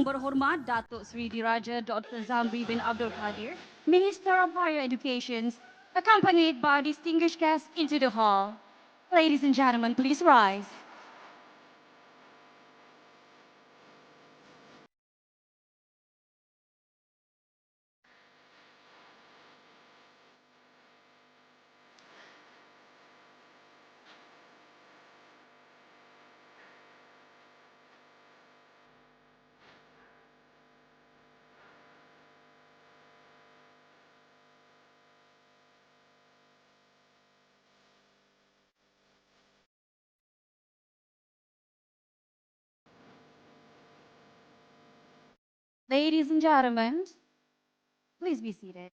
Berhormat Datuk Sri Diraja Dr. Zamri bin Abdul Qadir, Minister of Higher Education, accompanied by distinguished guests into the hall. Ladies and gentlemen, please rise. Ladies and gentlemen, please be seated.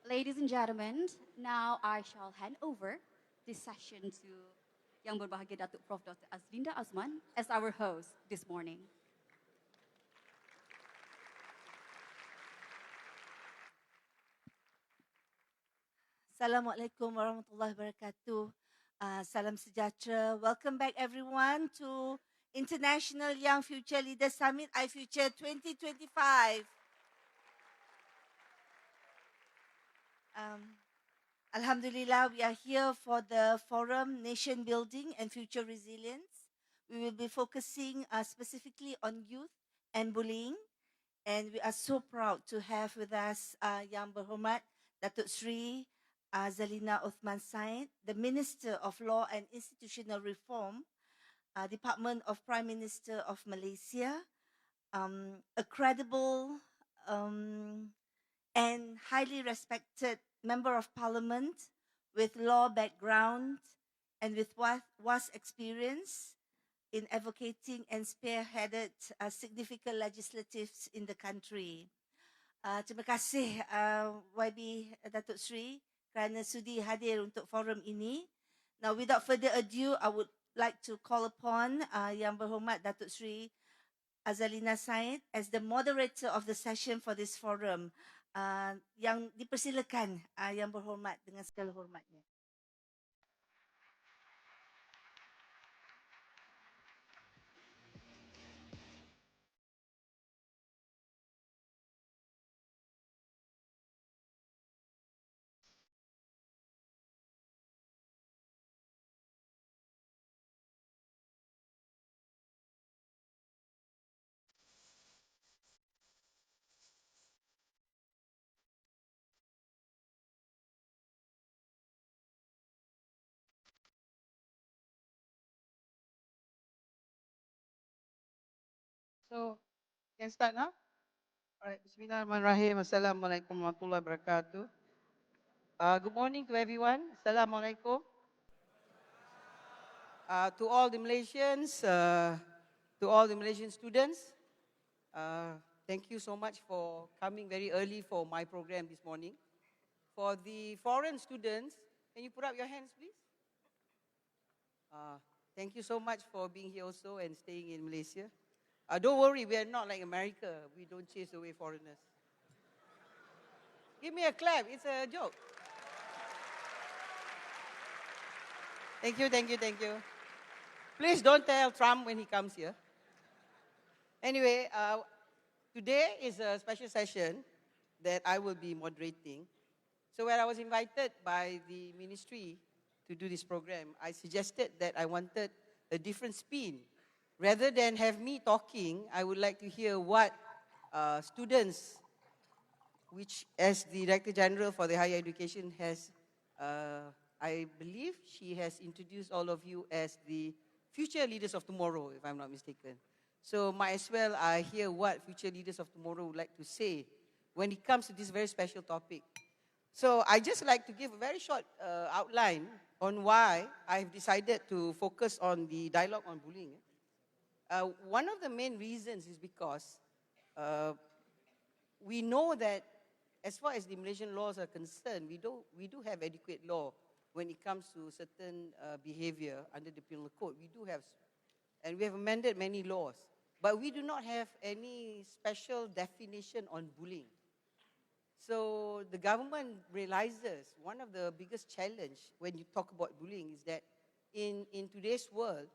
Ladies and gentlemen, now I shall hand over this session to Yang Berbahagia Datuk Prof. Dr. Azlinda Azman as our host this morning. Assalamualaikum warahmatullahi wabarakatuh. Salam sejahtera. Welcome back everyone to International Young Future Leaders Summit iFUTURE 2025. Alhamdulillah, we are here for the forum Nation Building and Future Resilience. We will be focusing specifically on youth and bullying. And we are so proud to have with us Yang Berhormat Datuk Sri Azalina Othman Said, the Minister of Law and Institutional Reform, Department of Prime Minister of Malaysia, a credible and highly respected Member of Parliament with law background and with vast experience in advocating and spearheaded significant legislatives in the country. Terima kasih YB Datuk Sri kerana sudi hadir untuk forum ini. Now without further ado, I would like to call upon Yang Berhormat Datuk Sri Azalina Said as the moderator of the session for this forum. Yang dipersilakan Yang Berhormat dengan segala hormatnya. So, can start now? All right, Bismillahirrahmanirrahim. Assalamualaikum warahmatullahi wabarakatuh. Good morning to everyone. Assalamualaikum. To all the Malaysians, to all the Malaysian students, thank you so much for coming very early for my program this morning. For the foreign students, can you put up your hands, please? Thank you so much for being here also and staying in Malaysia. Don't worry, we are not like America. We don't chase away foreigners. Give me a clap. It's a joke. Thank you, thank you, thank you. Please don't tell Trump when he comes here. Anyway, today is a special session that I will be moderating. So when I was invited by the ministry to do this program, I suggested that I wanted a different spin. Rather than have me talking, I would like to hear what students, which as the Director General for the Higher Education has, I believe she has introduced all of you as the future leaders of tomorrow, if I'm not mistaken. So might as well I hear what future leaders of tomorrow would like to say when it comes to this very special topic. So I just like to give a very short outline on why I've decided to focus on the dialogue on bullying. One of the main reasons is because we know that as far as the Malaysian laws are concerned, we do have adequate law when it comes to certain behavior under the penal code. We do have, and we have amended many laws. but we do not have any special definition on bullying. So the government realizes one of the biggest challenge when you talk about bullying is that in today's world,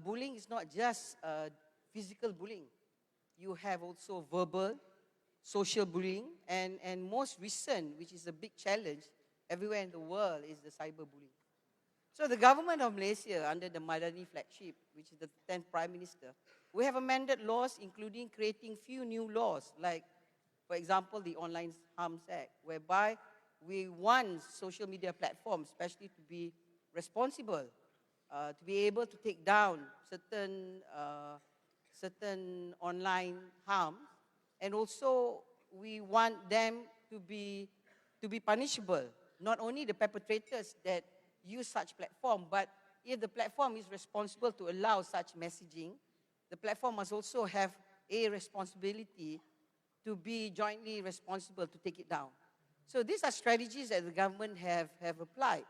bullying is not just physical bullying. You have also verbal, social bullying, and most recent, which is a big challenge everywhere in the world, is the cyberbullying. So the government of Malaysia, under the Madani flagship, which is the 10th Prime Minister, we have amended laws, including creating few new laws, like, for example, the Online Harms Act, whereby we want social media platforms, especially to be responsible, to be able to take down certain online harm, and also we want them to be punishable. Not only the perpetrators that use such platform, but if the platform is responsible to allow such messaging, the platform must also have a responsibility to be jointly responsible to take it down. So these are strategies that the government have applied.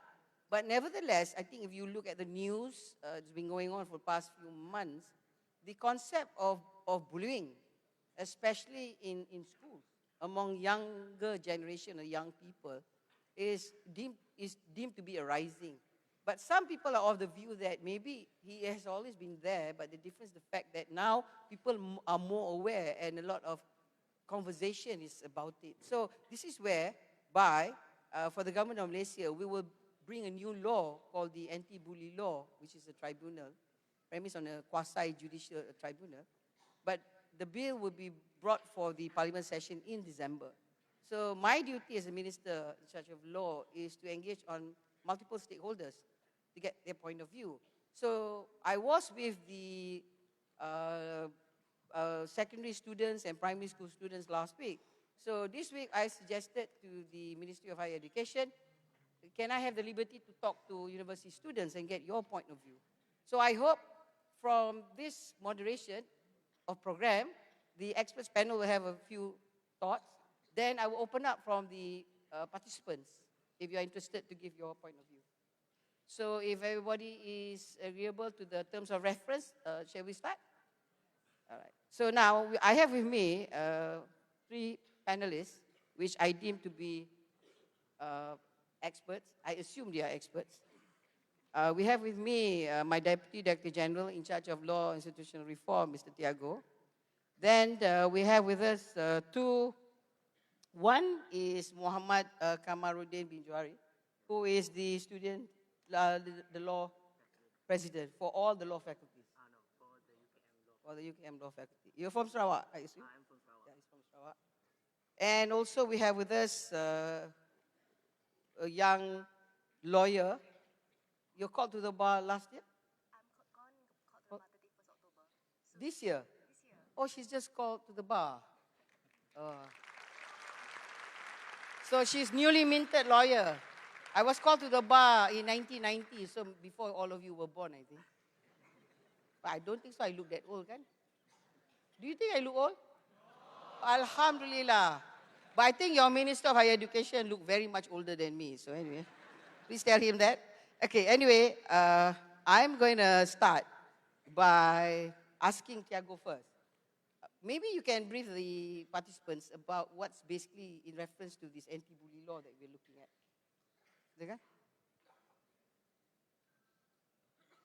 But nevertheless, I think if you look at the news, it's been going on for the past few months, the concept of bullying, especially in schools, among younger generation or young people, is deemed to be arising. But some people are of the view that maybe he has always been there, but the difference is the fact that now people are more aware and a lot of conversation is about it. So this is where, for the government of Malaysia, we will bring a new law called the Anti-Bully Law, which is a tribunal, premised on a quasi-judicial tribunal. But the bill will be brought for the parliament session in December. So my duty as a minister in charge of law is to engage on multiple stakeholders to get their point of view. So I was with the secondary students and primary school students last week. So this week I suggested to the Ministry of Higher Education, can I have the liberty to talk to university students and get your point of view? So I hope from this moderation of program, the experts panel will have a few thoughts. Then I will open up from the participants, if you are interested to give your point of view. So if everybody is agreeable to the terms of reference, shall we start? All right. So now I have with me 3 panelists, which I deem to be experts. I assume they are experts. We have with me my Deputy Director General in charge of Law and Institutional Reform, Mr. Thiyagu. Then we have with us 2. One is Muhammad Kamarudin bin Juari, who is the student, the law president for all the law faculties. No, for the UKM law faculty. You're from Sarawak, I assume? I'm from Sarawak. Yeah, he's from Sarawak. And also we have with us a young lawyer. You called to the bar last year? I'm called to the bar 31st October. So This year? this year. Oh, she's just called to the bar. So she's newly minted lawyer. I was called to the bar in 1990, so before all of you were born, I think. But I don't think so. I look that old, kan? Do you think I look old? Alhamdulillah. But I think your Minister of Higher Education look very much older than me. So anyway, please tell him that. Okay, anyway, I'm going to start by asking Thiyagu first. Maybe you can brief the participants about what's basically in reference to this anti-bully law that we're looking at.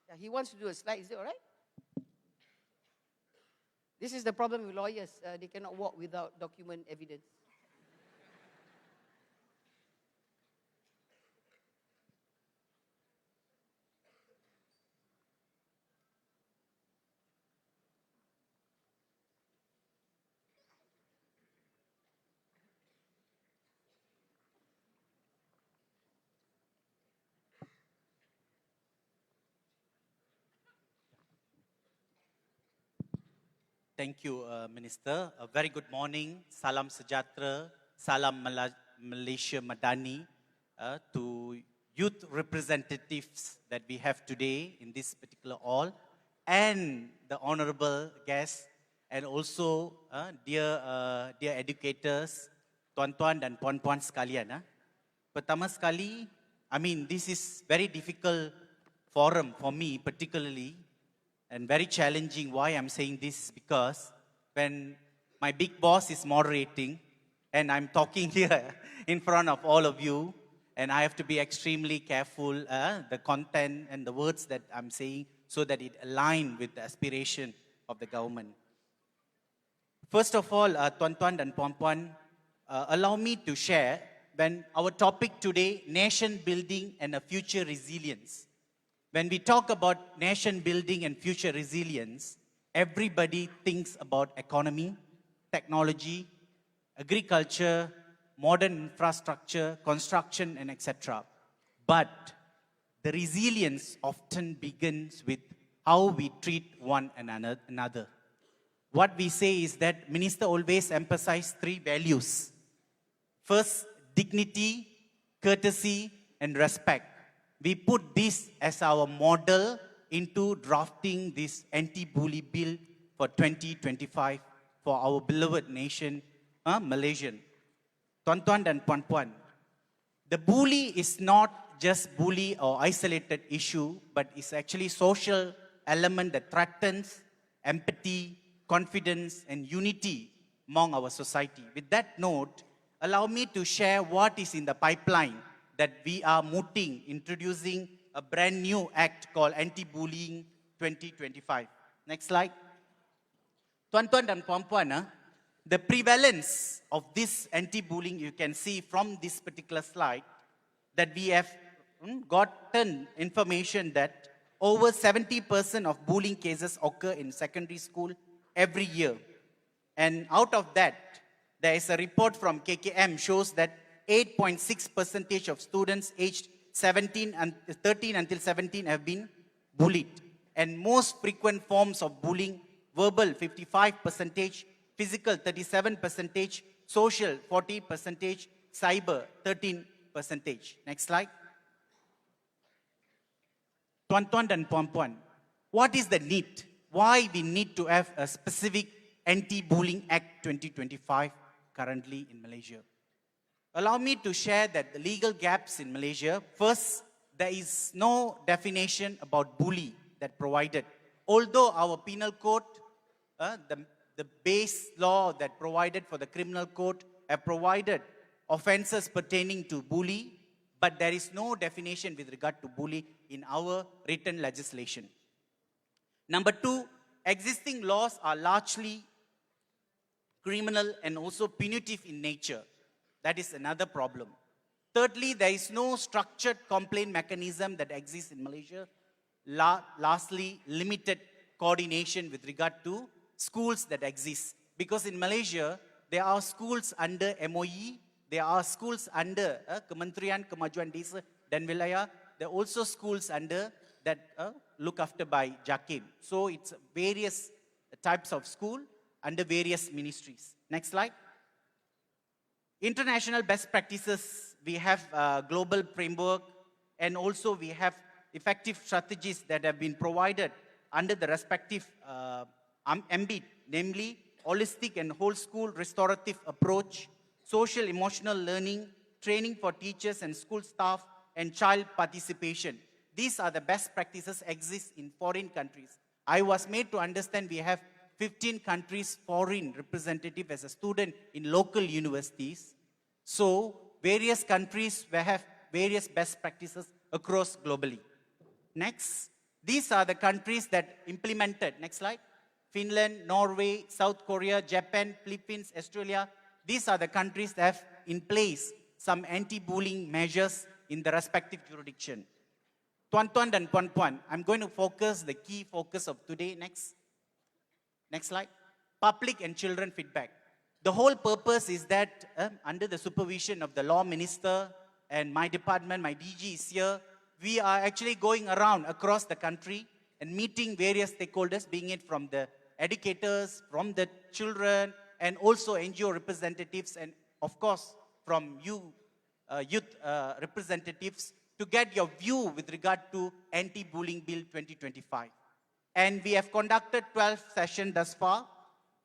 Yeah, he wants to do a slide. Is it all right? This is the problem with lawyers. They cannot walk without document evidence. Thank you, Minister. A very good morning. Salam sejahtera, salam Malaysia Madani to youth representatives that we have today in this particular hall, and the honorable guests, and also dear educators, tuan-tuan dan puan-puan sekalian. Pertama sekali, I mean, this is very difficult forum for me particularly, and very challenging. Why I'm saying this is because when my big boss is moderating and I'm talking here in front of all of you, and I have to be extremely careful the content and the words that I'm saying so that it align with the aspiration of the government. First of all, Tuan-Tuan dan Puan-Puan, allow me to share when our topic today, nation building and a future resilience. When we talk about nation building and future resilience, everybody thinks about economy, technology, agriculture, modern infrastructure, construction, and etc. But the resilience often begins with how we treat one another. What we say is that Minister always emphasized 3 values. First, dignity, courtesy, and respect. We put this as our model into drafting this anti-bully bill for 2025 for our beloved nation, Malaysian. Tuan-tuan dan puan-puan, the bully is not just bully or isolated issue, but it's actually social element that threatens empathy, confidence, and unity among our society. With that note, allow me to share what is in the pipeline that we are mooting, introducing a brand new act called Anti-Bullying 2025. Next slide. Tuan-tuan dan puan-puan, the prevalence of this anti-bullying, you can see from this particular slide, that we have gotten information that over 70% of bullying cases occur in secondary school every year. And out of that, there is a report from KKM shows that 8.6% of students aged 13 until 17 have been bullied. And most frequent forms of bullying, verbal 55%, physical 37%, social 40%, cyber 13%. Next slide. Tuan-tuan dan puan-puan, what is the need? Why we need to have a specific Anti-Bullying Act 2025 currently in Malaysia? Allow me to share that the legal gaps in Malaysia. First, there is no definition about bully that provided. Although our penal code, the base law that provided for the criminal code have provided offences pertaining to bully, but there is no definition with regard to bully in our written legislation. Number 2, existing laws are largely criminal and also punitive in nature. That is another problem. Thirdly, there is no structured complaint mechanism that exists in Malaysia. Lastly, limited coordination with regard to schools that exist. Because in Malaysia, there are schools under MOE, there are schools under Kementerian Kemajuan Desa dan Wilayah, there are also schools under that look after by JAKIM. So it's various types of school under various ministries. Next slide. International best practices, we have a global framework, and also we have effective strategies that have been provided under the respective ambit, namely holistic and whole school restorative approach, social emotional learning, training for teachers and school staff, and child participation. These are the best practices exist in foreign countries. I was made to understand we have 15 countries foreign representative as a student in local universities. So various countries will have various best practices across globally. Next, these are the countries that implemented, next slide, Finland, Norway, South Korea, Japan, Philippines, Australia. These are the countries that have in place some anti-bullying measures in the respective jurisdiction. Tuan-tuan dan puan-puan, I'm going to focus the key focus of today. Next slide. Public and children feedback. The whole purpose is that under the supervision of the law minister and my department, my DG is here, we are actually going around across the country and meeting various stakeholders, being it from the educators, from the children, and also NGO representatives, and of course from you, youth representatives, to get your view with regard to Anti-Bullying Bill 2025. And we have conducted 12 sessions thus far,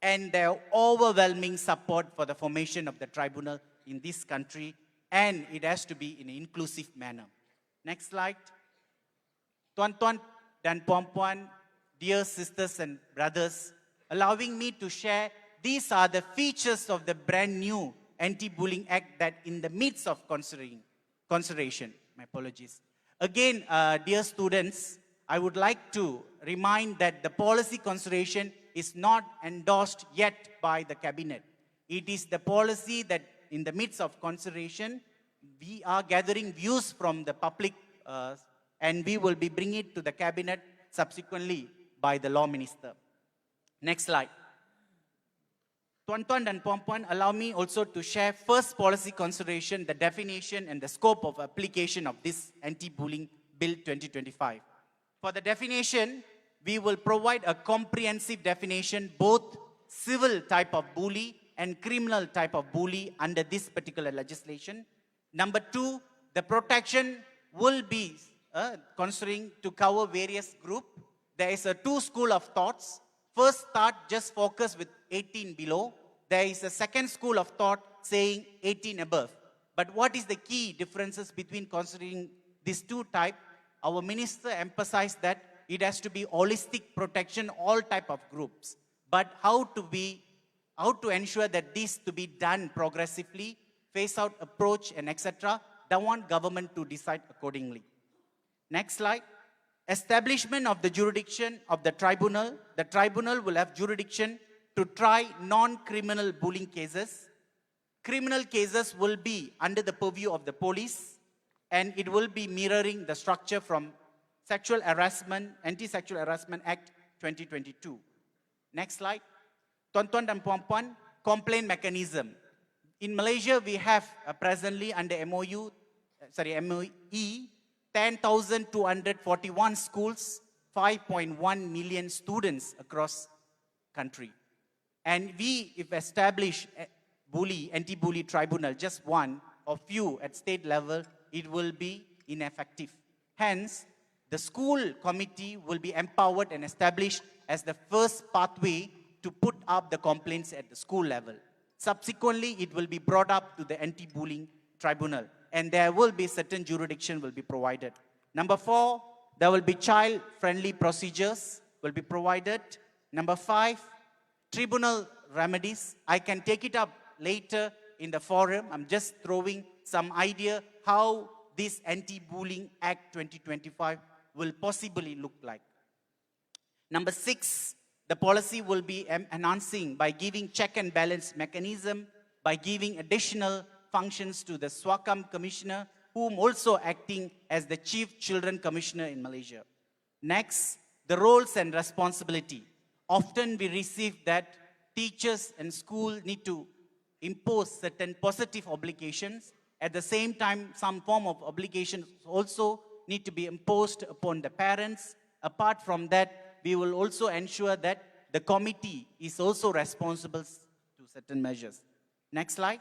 and there are overwhelming support for the formation of the tribunal in this country, and it has to be in an inclusive manner. Next slide. Tuan-tuan dan puan-puan, dear sisters and brothers, allowing me to share these are the features of the brand new Anti-Bullying Act that in the midst of consideration. My apologies. Again, dear students, I would like to remind that the policy consideration is not endorsed yet by the cabinet. It is the policy that in the midst of consideration, we are gathering views from the public and we will be bringing it to the cabinet subsequently by the law minister. Next slide. Tuan-tuan dan puan-puan, allow me also to share first policy consideration, the definition and the scope of application of this Anti-Bullying Bill 2025. For the definition, we will provide a comprehensive definition, both civil type of bully and criminal type of bully under this particular legislation. Number two, the protection will be considering to cover various groups. There is a two school of thoughts. First thought just focus with 18 below. There is a second school of thought saying 18 above. But what is the key differences between considering these two types? Our minister emphasized that it has to be holistic protection, all type of groups. But how to ensure that this to be done progressively, phase out approach and etc. Don't want government to decide accordingly. Next slide. Establishment of the jurisdiction of the tribunal. The tribunal will have jurisdiction to try non-criminal bullying cases. Criminal cases will be under the purview of the police, and it will be mirroring the structure from Sexual Harassment, Anti-Sexual Harassment Act 2022. Next slide. Tuan-tuan dan puan-puan, complaint mechanism. In Malaysia, we have presently under MOE, 10,241 schools, 5.1 million students across country. And if establish a anti-bully tribunal, just one or few at state level, it will be ineffective. Hence, the school committee will be empowered and established as the first pathway to put up the complaints at the school level. Subsequently, it will be brought up to the anti-bullying tribunal, and there will be certain jurisdiction will be provided. Number 4, there will be child-friendly procedures will be provided. Number 5, tribunal remedies. I can take it up later in the forum. I'm just throwing some idea how this Anti-Bullying Act 2025 will possibly look like. Number 6, the policy will be enhancing by giving check and balance mechanism, by giving additional functions to the SWAKAM Commissioner, whom also acting as the Chief Children Commissioner in Malaysia. Next, the roles and responsibility. Often we receive that teachers and school need to impose certain positive obligations. At the same time, some form of obligations also need to be imposed upon the parents. Apart from that, we will also ensure that the committee is also responsible to certain measures. Next slide.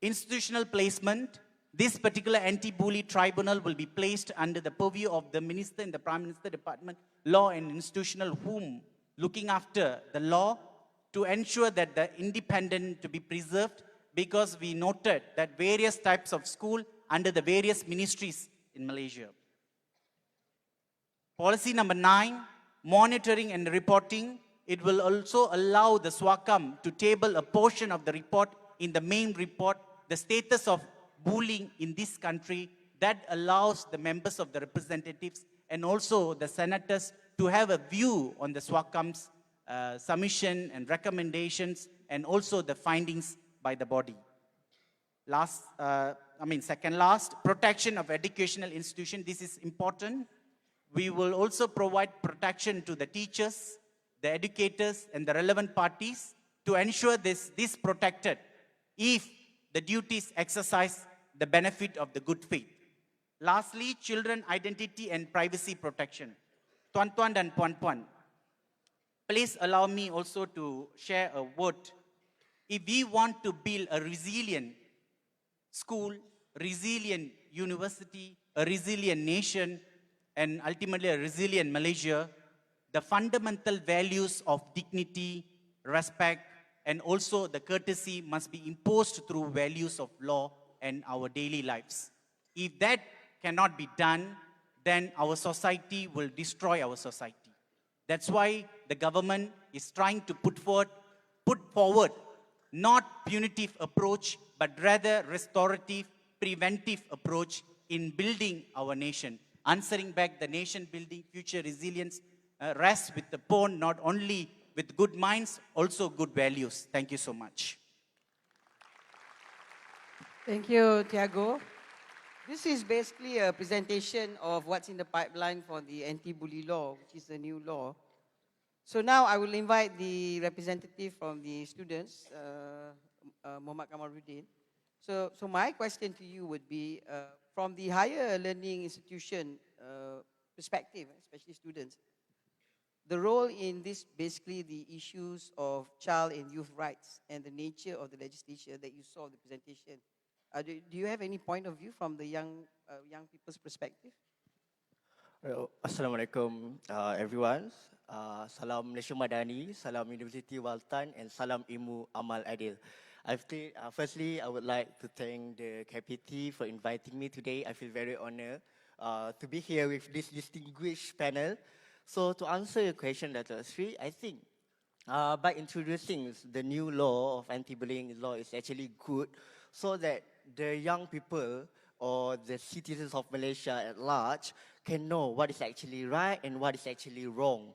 Institutional placement. This particular anti-bully tribunal will be placed under the purview of the Minister in the Prime Minister Department, Law and Institutional, whom looking after the law to ensure that the independent to be preserved, because we noted that various types of school under the various ministries in Malaysia. Policy number 9, monitoring and reporting. It will also allow the SWAKAM to table a portion of the report in the main report, the status of bullying in this country. That allows the members of the representatives and also the senators to have a view on the SWAKAM's submission and recommendations and also the findings by the body. Second last, protection of educational institution. This is important. We will also provide protection to the teachers, the educators, and the relevant parties to ensure this protected if the duties exercise the benefit of the good faith. Lastly, children identity and privacy protection. Tuan-tuan dan puan-puan, please allow me also to share a word. If we want to build a resilient school, resilient university, a resilient nation, and ultimately a resilient Malaysia, the fundamental values of dignity, respect, and also the courtesy must be imposed through values of law and our daily lives. If that cannot be done, then our society will destroy our society. That's why the government is trying to put forward not punitive approach, but rather restorative, preventive approach in building our nation. Answering back the nation building, future resilience rests with the pawn, not only with good minds, also good values. Thank you so much. Thank you, Thiyagu. This is basically a presentation of what's in the pipeline for the anti-bully law, which is a new law. So now I will invite the representative from the students, Mohd Kamarudin. So my question to you would be, from the higher learning institution perspective, especially students, the role in this, basically the issues of child and youth rights and the nature of the legislation that you saw in the presentation. Do you have any point of view from the young people's perspective? Assalamualaikum everyone. Salam Malaysia Madani, salam Universiti Waltan and salam Ilmu Amal Adil. Firstly, I would like to thank the KPT for inviting me today. I feel very honored to be here with this distinguished panel. So to answer your question, Dato Sri, I think by introducing the new law of anti-bullying law is actually good so that the young people or the citizens of Malaysia at large can know what is actually right and what is actually wrong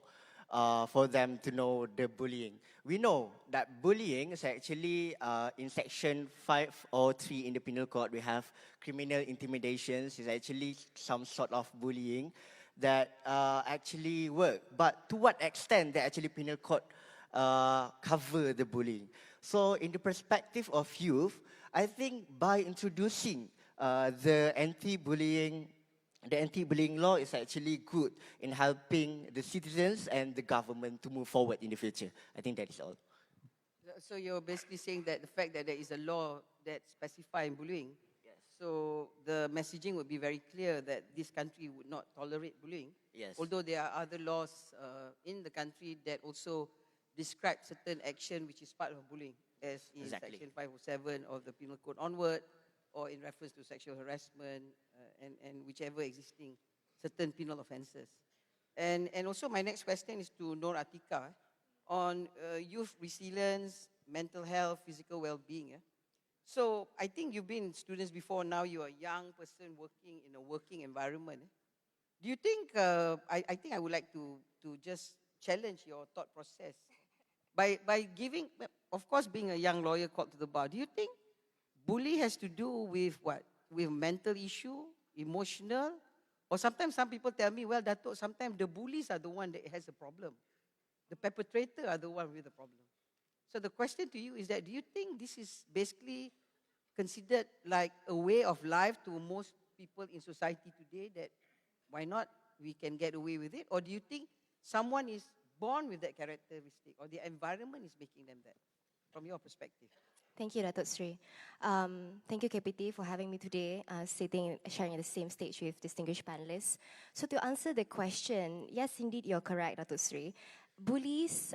for them to know the bullying. We know that bullying is actually in section 503 in the penal code, we have criminal intimidations is actually some sort of bullying that actually work. But to what extent that actually penal code cover the bullying? So in the perspective of youth, I think by introducing the anti-bullying law is actually good in helping the citizens and the government to move forward in the future. I think that is all. So you're basically saying that the fact that there is a law that specifies bullying, Yes. So the messaging would be very clear that this country would not tolerate bullying. Yes. Although there are other laws in the country that also describe certain action which is part of bullying, as in Exactly. section 507 of the penal code onward, or in reference to sexual harassment and whichever existing certain penal offences. And also my next question is to Nur Atika on youth resilience, mental health, physical well-being. So I think you've been students before, now you're a young person working in a working environment. Do you think, I think I would like to just challenge your thought process by giving, of course being a young lawyer called to the bar, do you think bully has to do with what? With mental issue, emotional? Or sometimes some people tell me, well, Dato, sometimes the bullies are the one that has a problem. The perpetrator are the one with the problem. So the question to you is that, do you think this is basically considered like a way of life to most people in society today, that why not we can get away with it? Or do you think someone is born with that characteristic, or the environment is making them that, from your perspective? Thank you, Datuk Sri. Thank you, KPT, for having me today, sharing the same stage with distinguished panelists. So to answer the question, yes, indeed, you're correct, Datuk Sri. Bullies,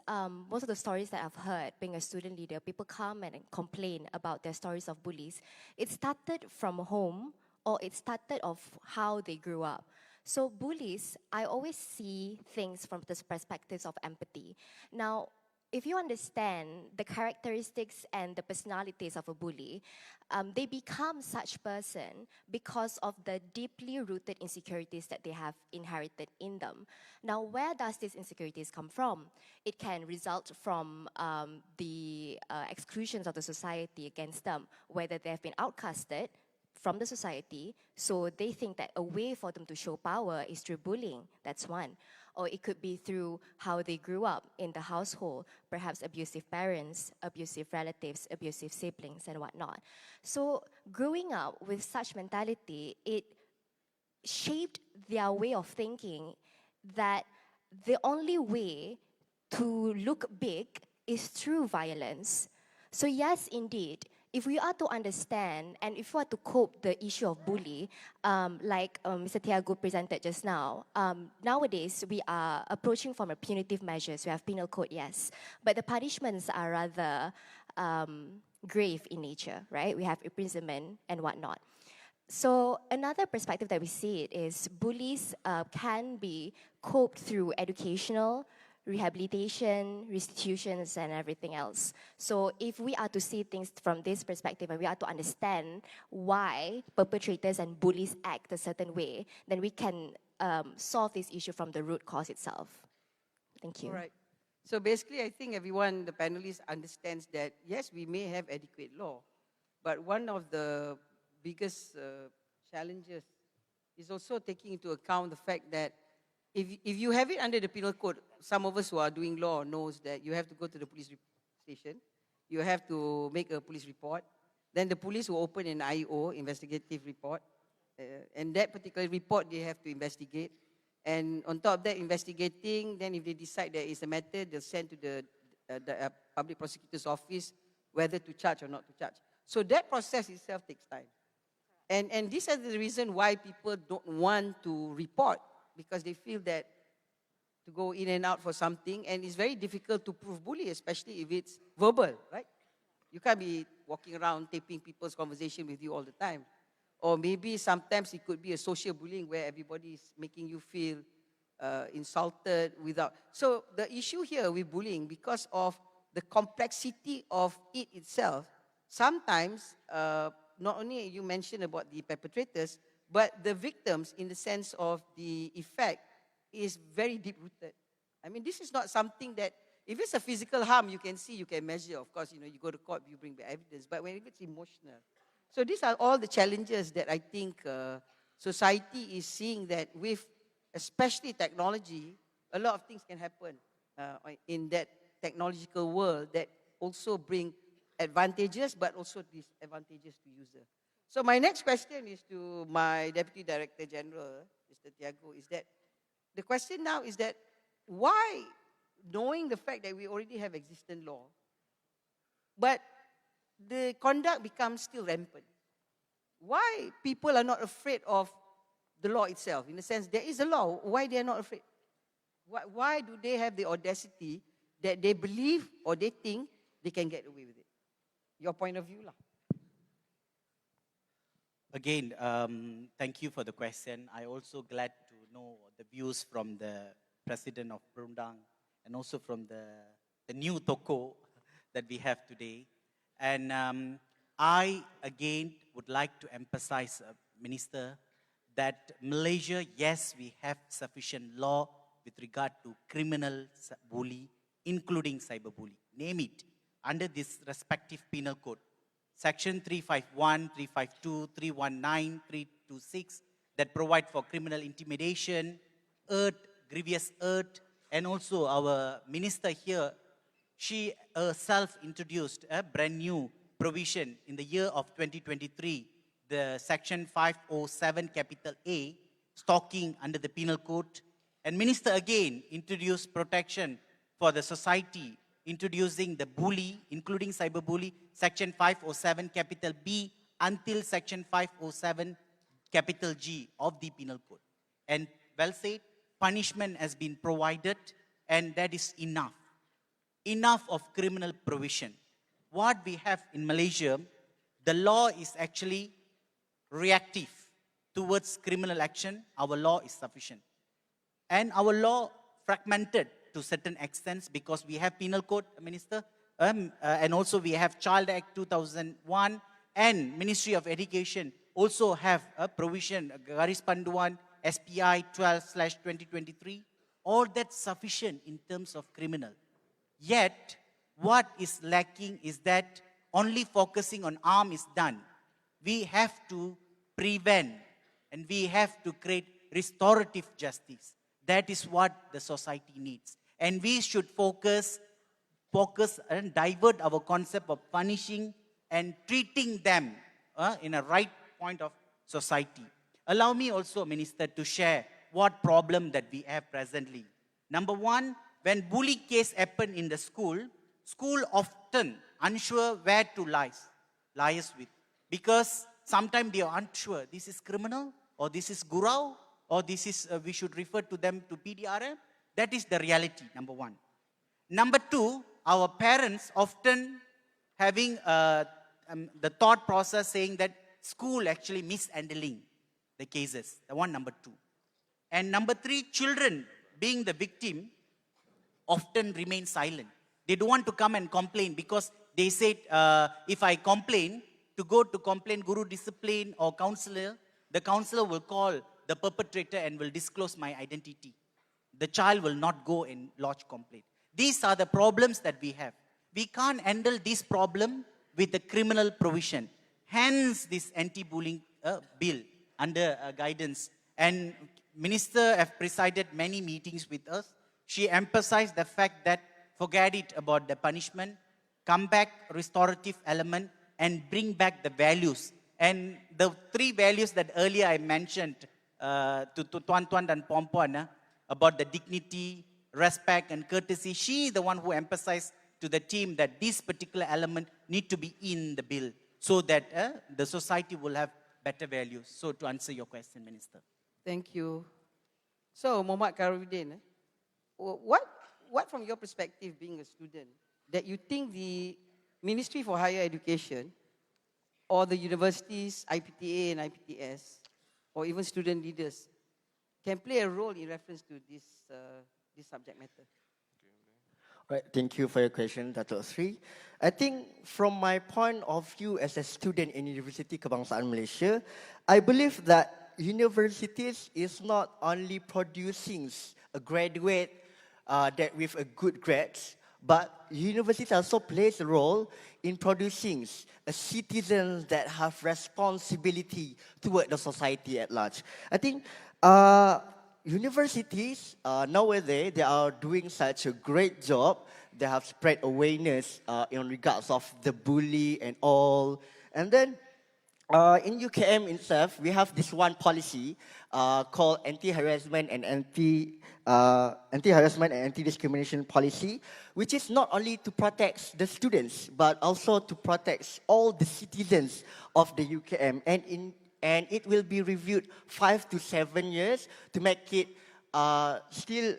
most of the stories that I've heard, being a student leader, people come and complain about their stories of bullies. It started from home, or it started of how they grew up. So bullies, I always see things from the perspectives of empathy. Now, if you understand the characteristics and the personalities of a bully, they become such person because of the deeply rooted insecurities that they have inherited in them. Now, where does these insecurities come from? It can result from the exclusions of the society against them, whether they have been outcasted from the society, so they think that a way for them to show power is through bullying. That's one. Or it could be through how they grew up in the household, perhaps abusive parents, abusive relatives, abusive siblings, and whatnot. So growing up with such mentality, it shaped their way of thinking that the only way to look big is through violence. So yes, indeed, if we are to understand and if we are to cope the issue of bully, like Mr. Thiyagu presented just now, nowadays we are approaching from a punitive measures. We have penal code, yes, but the punishments are rather grave in nature, right? We have imprisonment and whatnot. So another perspective that we see it is bullies can be coped through educational, rehabilitation, restitutions, and everything else. So if we are to see things from this perspective and we are to understand why perpetrators and bullies act a certain way, then we can solve this issue from the root cause itself. Thank you. All right. So basically, I think everyone, the panelists, understands that, yes, we may have adequate law, but one of the biggest challenges is also taking into account the fact that if you have it under the penal code, some of us who are doing law knows that you have to go to the police station, you have to make a police report, then the police will open an IO, investigative report, and that particular report they have to investigate. And on top of that, investigating, then if they decide there is a matter, they'll send to the public prosecutor's office whether to charge or not to charge. So that process itself takes time. And this is the reason why people don't want to report, because they feel that to go in and out for something, and it's very difficult to prove bully, especially if it's verbal, right? You can't be walking around taping people's conversation with you all the time. Or maybe sometimes it could be a social bullying where everybody is making you feel insulted without. So the issue here with bullying, because of the complexity of it itself, sometimes not only you mentioned about the perpetrators, but the victims in the sense of the effect is very deep-rooted. I mean, this is not something that, if it's a physical harm, you can see, you can measure. Of course, you go to court, you bring the evidence. But when it's emotional, so these are all the challenges that I think society is seeing, that with especially technology, a lot of things can happen in that technological world that also bring advantages but also disadvantages to user. So my next question is to my Deputy Director General, Mr. Thiyagu, is that the question now is that why, knowing the fact that we already have existing law, but the conduct becomes still rampant. Why people are not afraid of the law itself? In the sense, there is a law. Why they are not afraid? Why do they have the audacity that they believe or they think they can get away with it? Your point of view, lah. Again, thank you for the question. I also glad to know the views from the President of Perundang and also from the new toko that we have today. And I, again, would like to emphasize, Minister, that Malaysia, yes, we have sufficient law with regard to criminal bully, including cyberbullying. Name it, under this respective penal code. Section 351, 352, 319, 326, that provide for criminal intimidation, grievous hurt, and also our minister here, she herself introduced a brand new provision in the year of 2023, the Section 507 capital A, stalking under the penal code. And minister again introduced protection for the society, introducing the bully, including cyberbully, Section 507 capital B until Section 507 capital G of the penal code. And well said, punishment has been provided, and that is enough. Enough of criminal provision. What we have in Malaysia, the law is actually reactive towards criminal action. Our law is sufficient. And our law fragmented to certain extents because we have penal code, Minister, and also we have Child Act 2001, and Ministry of Education also have a provision, Garis Panduan, SPI 12/2023. All that's sufficient in terms of criminal. Yet, what is lacking is that only focusing on harm is done. We have to prevent and we have to create restorative justice. That is what the society needs. And we should focus and divert our concept of punishing and treating them in a right point of society. Allow me also, Minister, to share what problem that we have presently. Number one, when bully case happen in the school often unsure where to liaise with. Because sometimes they are unsure, this is criminal, or this is gurau, or this is, we should refer to them to PDRM. That is the reality, number one. Number two, our parents often having the thought process saying that school actually mishandling the cases. The one, number two. And number three, children being the victim, often remain silent. They don't want to come and complain because they said, if I complain, to go to complain guru discipline or counselor, the counselor will call the perpetrator and will disclose my identity. The child will not go and lodge complaint. These are the problems that we have. We can't handle this problem with the criminal provision. Hence, this anti-bullying bill under guidance. And Minister have presided many meetings with us. She emphasized the fact that forget it about the punishment, come back restorative element, and bring back the values. And the 3 values that earlier I mentioned to Tuan Tuan and Puan Puan, about the dignity, respect, and courtesy, she is the one who emphasized to the team that this particular element need to be in the bill so that the society will have better values. So to answer your question, Minister. Thank you. So, Mohd Kamarudin, what from your perspective, being a student, that you think the Ministry for Higher Education or the universities, IPTA and IPTS, or even student leaders, can play a role in reference to this subject matter? Right, thank you for your question, Dato Sri. I think from my point of view as a student in University Kebangsaan Malaysia, I believe that universities is not only producing a graduate that with a good grades, but universities also plays a role in producing a citizens that have responsibility toward the society at large. I think universities nowadays, they are doing such a great job. They have spread awareness in regards of the bully and all. And then in UKM itself, we have this one policy called anti-harassment and anti-harassment and anti-discrimination policy, which is not only to protect the students, but also to protect all the citizens of the UKM. And it will be reviewed 5 to 7 years to make it still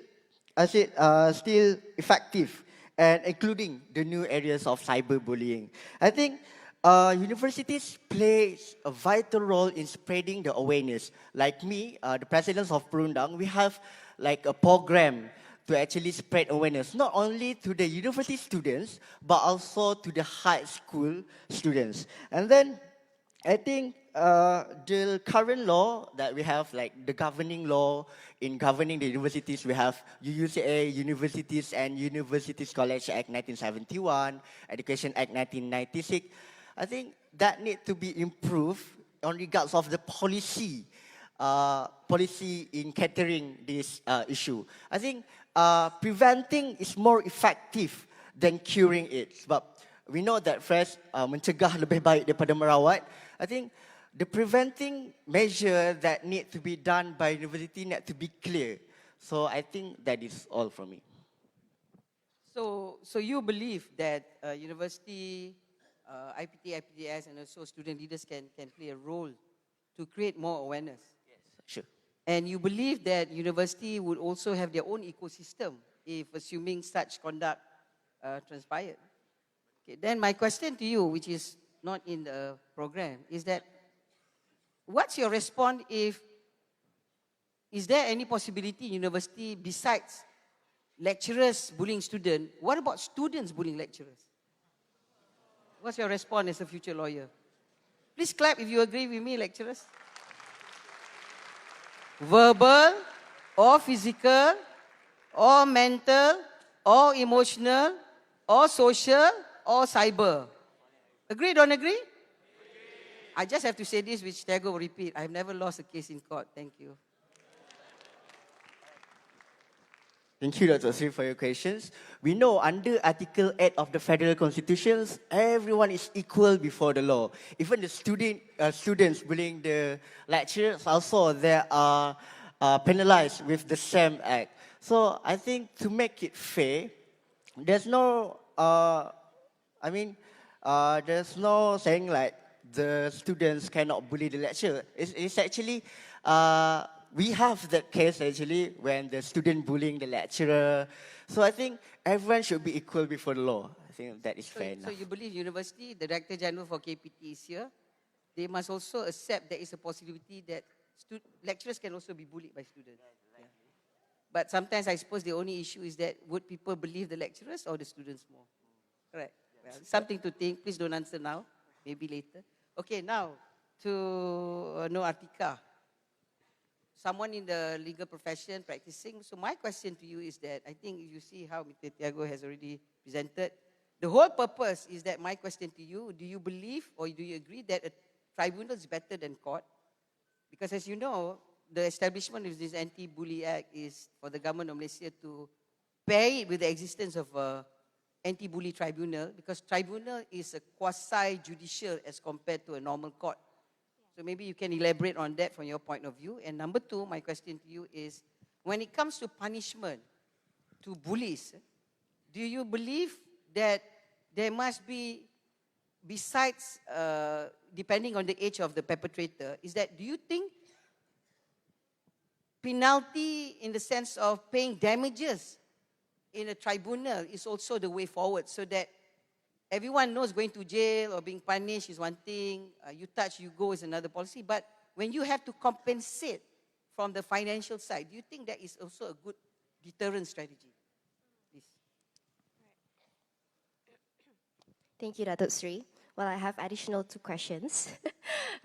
effective, and including the new areas of cyberbullying. I think universities play a vital role in spreading the awareness. Like me, the president of Perundang, we have like a program to actually spread awareness, not only to the university students, but also to the high school students. And then I think the current law that we have, like the governing law in governing the universities, we have UUCA, Universities and Universities College Act 1971, Education Act 1996. I think that need to be improved on regards of the policy in catering this issue. I think preventing is more effective than curing it. Sebab we know that first, mencegah lebih baik daripada merawat. I think the preventing measure that need to be done by university need to be clear. So I think that is all from me. So you believe that university, IPT, IPTS, and also student leaders can play a role to create more awareness? Yes, sure. And you believe that university would also have their own ecosystem if assuming such conduct transpired? Okay, then my question to you, which is not in the program, is that what's your response if, is there any possibility in university besides lecturers bullying students, what about students bullying lecturers? What's your response as a future lawyer? Please clap if you agree with me, lecturers. Verbal, or physical, or mental, or emotional, or social, or cyber. Agree, don't agree? I just have to say this, which Thiyagu will repeat. I've never lost a case in court. Thank you. Thank you, Dr. Sri, for your questions. We know under Article 8 of the Federal Constitution, everyone is equal before the law. Even the students bullying the lecturers also, they are penalized with the same act. So I think to make it fair, there's no, there's no saying like the students cannot bully the lecturer. It's actually, we have that case actually when the student bullying the lecturer. So I think everyone should be equal before the law. I think that is fair enough. So you believe university, the Director General for KPT is here, they must also accept there is a possibility that lecturers can also be bullied by students. Yeah. But sometimes I suppose the only issue is that would people believe the lecturers or the students more? Correct. Well, something to think. Please don't answer now. Maybe later. Okay, now to No Artika. Someone in the legal profession practicing. So my question to you is that I think you see how Mr. Thiyagu has already presented. The whole purpose is that my question to you, do you believe or do you agree that a tribunal is better than court? Because as you know, the establishment of this Anti-Bully Act is for the government of Malaysia to pair it with the existence of a anti-bully tribunal, because tribunal is a quasi-judicial as compared to a normal court. So maybe you can elaborate on that from your point of view. And number two, my question to you is, when it comes to punishment to bullies, do you believe that there must be, besides depending on the age of the perpetrator, is that, do you think penalty in the sense of paying damages in a tribunal is also the way forward, so that everyone knows going to jail or being punished is one thing, you touch, you go is another policy, but when you have to compensate from the financial side, do you think that is also a good deterrent strategy? Please. Thank you, Datuk Sri. Well, I have additional 2 questions.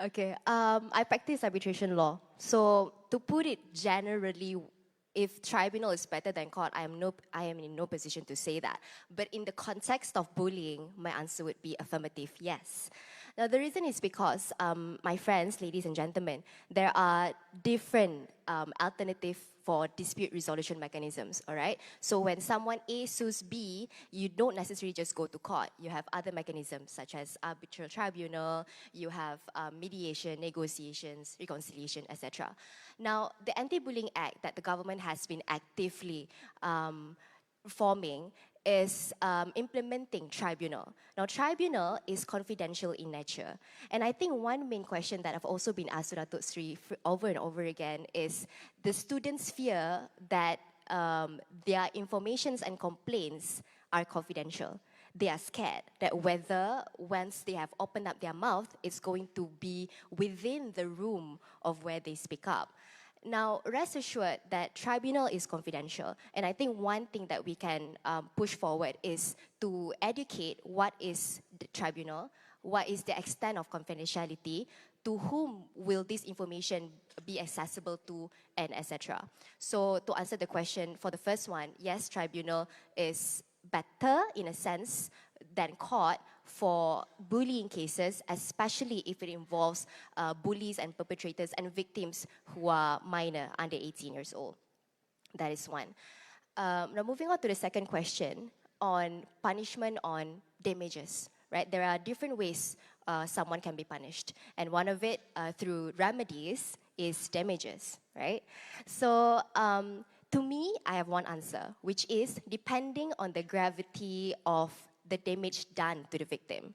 Okay, I practice arbitration law. So to put it generally, if tribunal is better than court, I am in no position to say that. But in the context of bullying, my answer would be affirmative, yes. Now, the reason is because, my friends, ladies and gentlemen, there are different alternative for dispute resolution mechanisms, all right? So when someone A sues B, you don't necessarily just go to court. You have other mechanisms such as arbitral tribunal, you have mediation, negotiations, reconciliation, etc. Now, the Anti-Bullying Act that the government has been actively forming is implementing tribunal. Now, tribunal is confidential in nature. And I think one main question that I've also been asked to Datuk Sri over and over again is the students fear that their informations and complaints are confidential. They are scared that whether once they have opened up their mouth, it's going to be within the room of where they speak up. Now, rest assured that tribunal is confidential, and I think one thing that we can push forward is to educate what is the tribunal, what is the extent of confidentiality, to whom will this information be accessible to, and etc. So to answer the question, for the first one, yes, tribunal is better in a sense than court for bullying cases, especially if it involves bullies and perpetrators and victims who are minor, under 18 years old. That is one. Now moving on to the second question on punishment on damages, right? There are different ways someone can be punished, and one of it through remedies is damages, right? So to me, I have one answer, which is depending on the gravity of the damage done to the victim.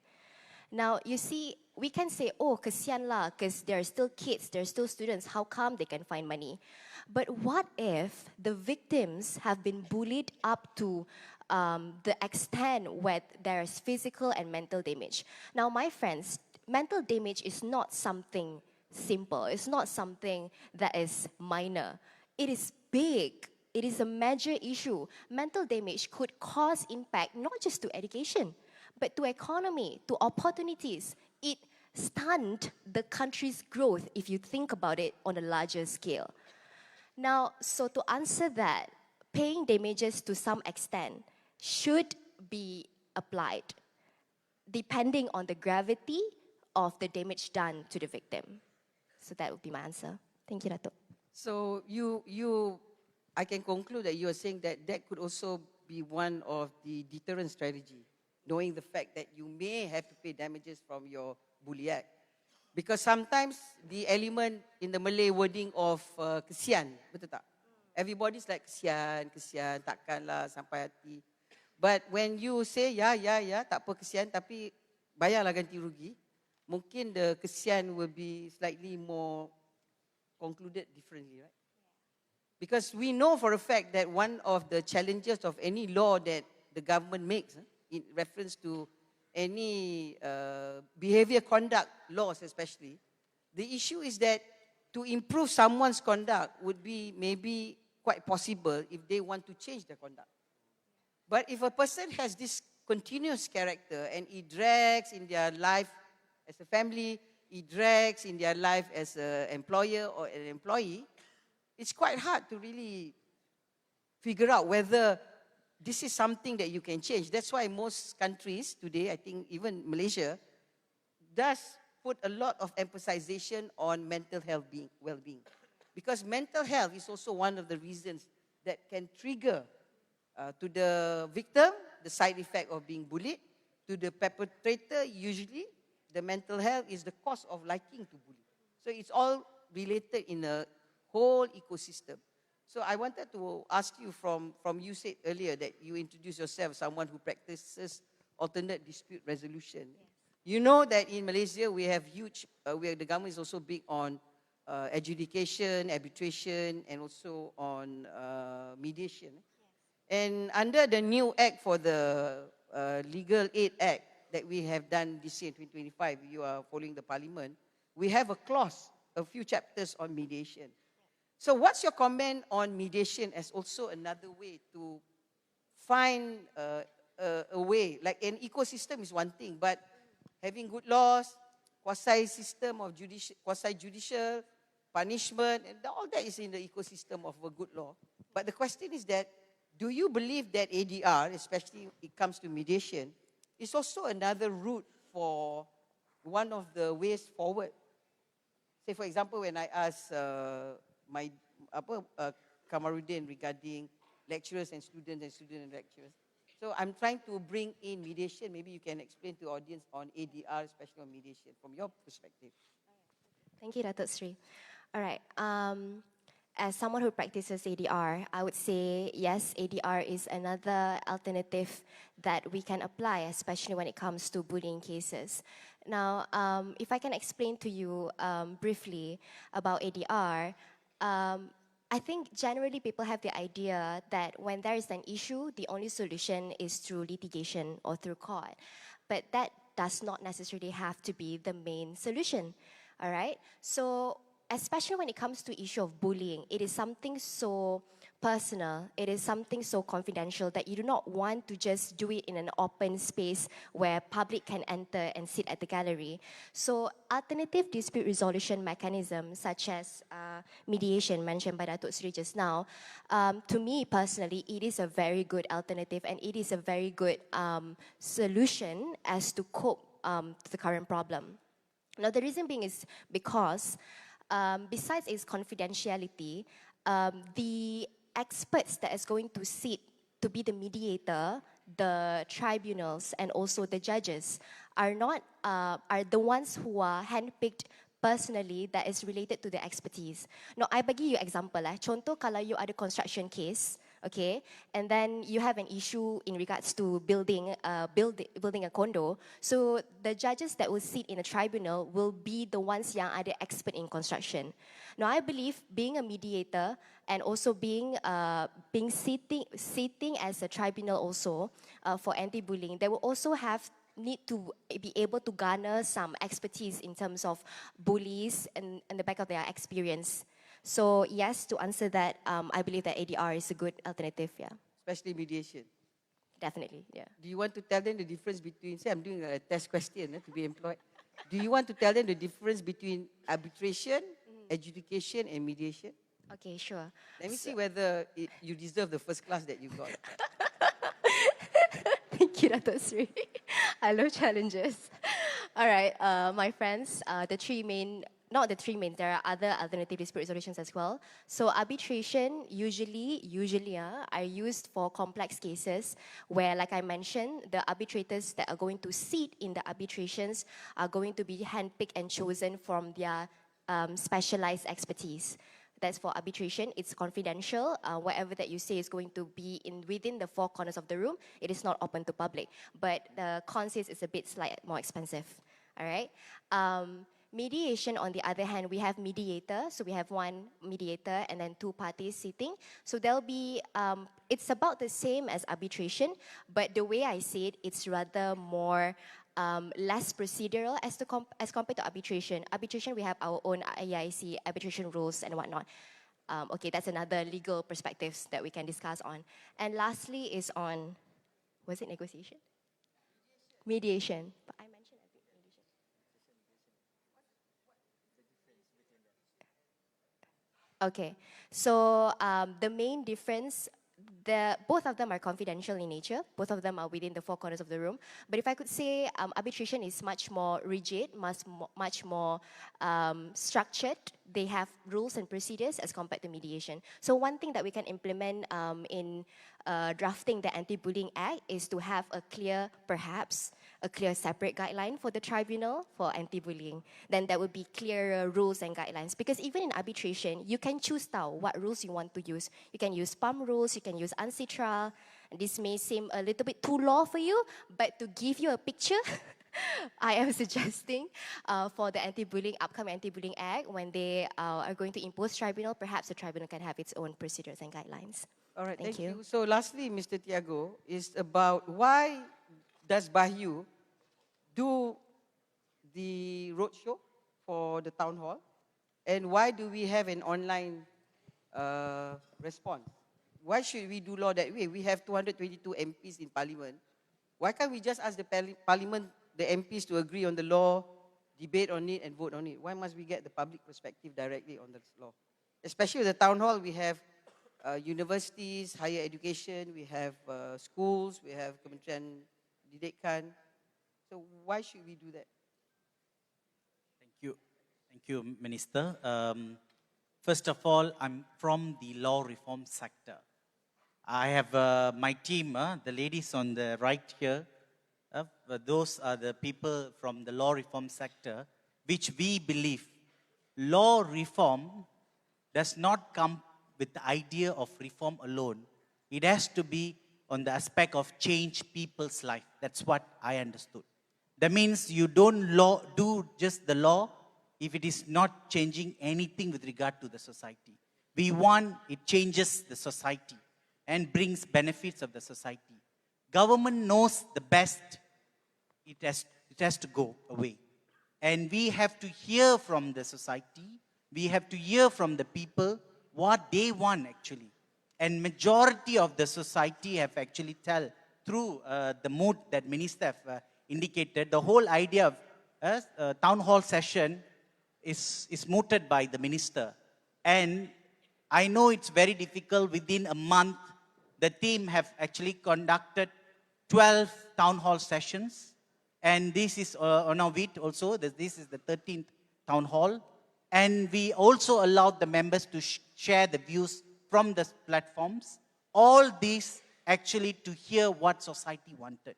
Now, you see, we can say, oh, kesian lah, because they're still kids, they're still students, how come they can find money? But what if the victims have been bullied up to the extent where there is physical and mental damage? Now, my friends, mental damage is not something simple. It's not something that is minor. It is big. It is a major issue. Mental damage could cause impact not just to education, but to economy, to opportunities. It stunned the country's growth if you think about it on a larger scale. Now, so to answer that, paying damages to some extent should be applied depending on the gravity of the damage done to the victim. So that would be my answer. Thank you, Dato. So I can conclude that you are saying that that could also be one of the deterrent strategy, knowing the fact that you may have to pay damages from your bully act. Because sometimes the element in the Malay wording of kesian, betul tak? Everybody's like kesian, takkanlah sampai hati. But when you say, ya, tak apa kesian, tapi bayarlah ganti rugi, mungkin the kesian will be slightly more concluded differently, right? Because we know for a fact that one of the challenges of any law that the government makes in reference to any behavior conduct laws especially, the issue is that to improve someone's conduct would be maybe quite possible if they want to change their conduct. But if a person has this continuous character and it drags in their life as a family, it drags in their life as an employer or an employee, it's quite hard to really figure out whether this is something that you can change. That's why most countries today, I think even Malaysia, does put a lot of emphasization on mental health well-being. Because mental health is also one of the reasons that can trigger to the victim the side effect of being bullied. To the perpetrator, usually, the mental health is the cause of liking to bully. So it's all related in a whole ecosystem. So I wanted to ask you from you said earlier that you introduce yourself as someone who practices alternate dispute resolution. Yes. You know that in Malaysia we have huge, the government is also big on adjudication, arbitration, and also on mediation. Yes. And under the new act for the Legal Aid Act that we have done this year, 2025, you are following the parliament, we have a clause, a few chapters on mediation. So what's your comment on mediation as also another way to find a way, like an ecosystem is one thing, but having good laws, quasi-system of quasi-judicial, punishment, and all that is in the ecosystem of a good law. But the question is that, do you believe that ADR, especially when it comes to mediation, is also another route for one of the ways forward? Say, for example, when I asked my Kamarudin regarding lecturers and students and lecturers. So I'm trying to bring in mediation. Maybe you can explain to the audience on ADR, especially on mediation, from your perspective. Thank you, Datuk Sri. All right. As someone who practices ADR, I would say, yes, ADR is another alternative that we can apply, especially when it comes to bullying cases. Now, if I can explain to you briefly about ADR, I think generally people have the idea that when there is an issue, the only solution is through litigation or through court. But that does not necessarily have to be the main solution, all right? So, especially when it comes to issue of bullying, it is something so personal, it is something so confidential that you do not want to just do it in an open space where public can enter and sit at the gallery. So alternative dispute resolution mechanisms such as mediation mentioned by Datuk Sri just now, to me personally, it is a very good alternative and it is a very good solution as to cope to the current problem. Now the reason being is because besides its confidentiality, the experts that is going to sit to be the mediator, the tribunals, and also the judges are the ones who are handpicked personally that is related to the expertise. Now, I bagi you example lah. Contoh kalau you ada construction case, okay, and then you have an issue in regards to building a condo. So the judges that will sit in a tribunal will be the ones yang ada expert in construction. Now I believe being a mediator and also being sitting as a tribunal also for anti-bullying, they will also need to be able to garner some expertise in terms of bullies and the back of their experience. So yes, to answer that, I believe that ADR is a good alternative, yeah. Especially mediation. Definitely, yeah. Do you want to tell them the difference between, say I'm doing a test question to be employed. Do you want to tell them the difference between arbitration, adjudication and mediation? Okay, sure. Let me see whether you deserve the first class that you got. Thank you, Datuk Sri. I love challenges. All right, my friends, not the three main, there are other alternative dispute resolutions as well. So arbitration usually are used for complex cases where, like I mentioned, the arbitrators that are going to sit in the arbitrations are going to be handpicked and chosen from their specialized expertise. That's for arbitration. It's confidential. Whatever that you say is going to be within the four corners of the room. It is not open to public. But the consist is a bit slightly more expensive. All right. Mediation, on the other hand, we have mediator. So we have one mediator and then two parties sitting. So there'll be, it's about the same as arbitration, but the way I say it, it's rather more less procedural as compared to arbitration. Arbitration, we have our own IIC arbitration rules and whatnot. Okay, that's another legal perspectives that we can discuss on. And lastly is on, was it negotiation? Mediation. But I mentioned mediation. Okay, so the main difference, both of them are confidential in nature. Both of them are within the four corners of the room. But if I could say, arbitration is much more rigid, much more structured. They have rules and procedures as compared to mediation. So one thing that we can implement in drafting the Anti-Bullying Act is to have a clear, perhaps, a clear separate guideline for the tribunal for anti-bullying. Then there would be clearer rules and guidelines. Because even in arbitration, you can choose now what rules you want to use. You can use PUM rules, you can use UNCITRAL. This may seem a little bit too law for you, but to give you a picture, I am suggesting for the upcoming Anti-Bullying Act, when they are going to impose tribunal, perhaps the tribunal can have its own procedures and guidelines. All right, Thank you. So lastly, Mr. Thiyagu, is about why does BHEUU do the roadshow for the town hall, and why do we have an online response? Why should we do law that way? We have 222 MPs in Parliament. Why can't we just ask the Parliament, the MPs, to agree on the law, debate on it, and vote on it? Why must we get the public perspective directly on the law? Especially with the town hall, we have universities, higher education, we have schools, we have Kementerian Pendidikan. So why should we do that? Thank you, Minister. First of all, I'm from the law reform sector. I have my team, the ladies on the right here. Those are the people from the law reform sector, which we believe law reform does not come with the idea of reform alone. It has to be on the aspect of change people's life. That's what I understood. That means you don't do just the law if it is not changing anything with regard to the society. We want it changes the society and brings benefits of the society. Government knows the best. It has to go away. And we have to hear from the society. We have to hear from the people what they want actually. And majority of the society have actually tell through the mood that Minister have indicated, the whole idea of town hall session is mooted by the Minister. And I know it's very difficult. Within a month, the team have actually conducted 12 town hall sessions. And this is on our it also. This is the 13th town hall. And we also allowed the members to share the views from the platforms. All these actually to hear what society wanted.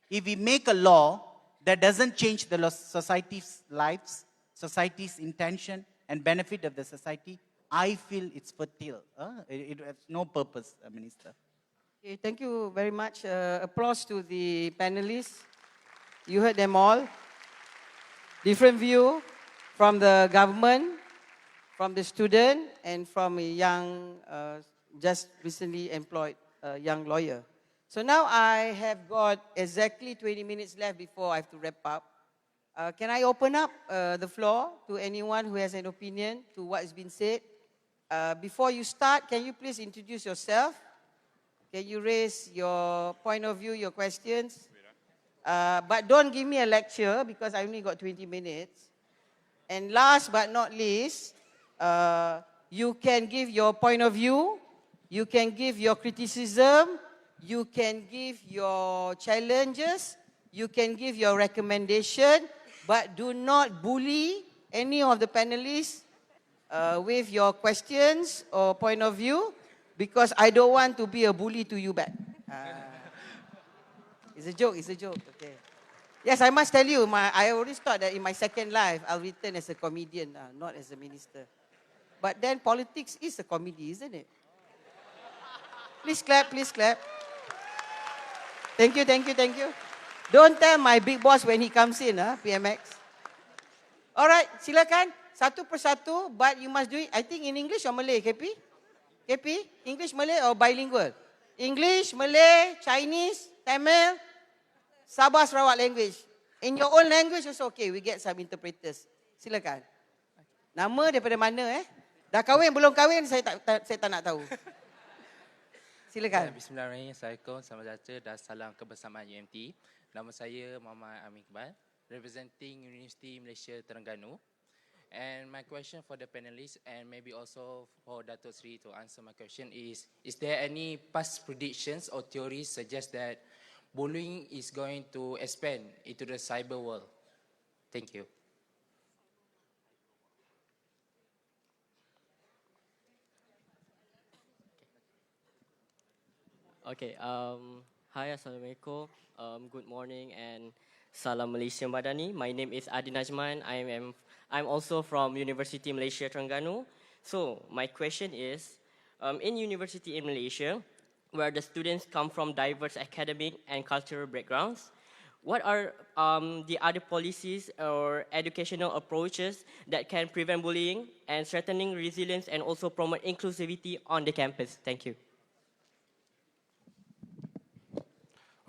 If we make a law that doesn't change the society's lives, society's intention and benefit of the society, I feel it's fertile. It has no purpose, Minister. Okay, thank you very much. Applause to the panelists. You heard them all. Different view from the government, from the student, and from a young, just recently employed young lawyer. So now I have got exactly 20 minutes left before I have to wrap up. Can I open up the floor to anyone who has an opinion to what has been said? Before you start, can you please introduce yourself? Can you raise your point of view, your questions? But don't give me a lecture because I only got 20 minutes. And last but not least, you can give your point of view, you can give your criticism, you can give your challenges, you can give your recommendation, but do not bully any of the panelists with your questions or point of view, because I don't want to be a bully to you back. It's a joke, okay. Yes, I must tell you, I always thought that in my second life, I'll return as a comedian, not as a minister. But then politics is a comedy, isn't it? Please clap, please clap. Thank you, thank you, thank you. Don't tell my big boss when he comes in, PMX. All right, silakan, satu persatu, but you must do it, I think in English or Malay, KP? KP, English, Malay or bilingual? English, Malay, Chinese, Tamil, Sabah Sarawak language. In your own language also okay, we get some interpreters. Silakan. Nama daripada mana Dah kahwin, belum kahwin, saya tak nak tahu. Silakan. Bismillahirrahmanirrahim. Assalamualaikum, selamat sejahtera dan salam kebersamaan UMT. Nama saya Muhammad Amin Iqbal, representing Universiti Malaysia Terengganu. And my question for the panelists and maybe also for Datuk Sri to answer my question is there any past predictions or theories suggest that bullying is going to expand into the cyber world? Thank you. Okay, hi, Assalamualaikum. Good morning and Salam Malaysia Madani. My name is Azman. I'm also from University Malaysia Terengganu. So my question is, in university in Malaysia, where the students come from diverse academic and cultural backgrounds, what are the other policies or educational approaches that can prevent bullying and strengthening resilience and also promote inclusivity on the campus? Thank you.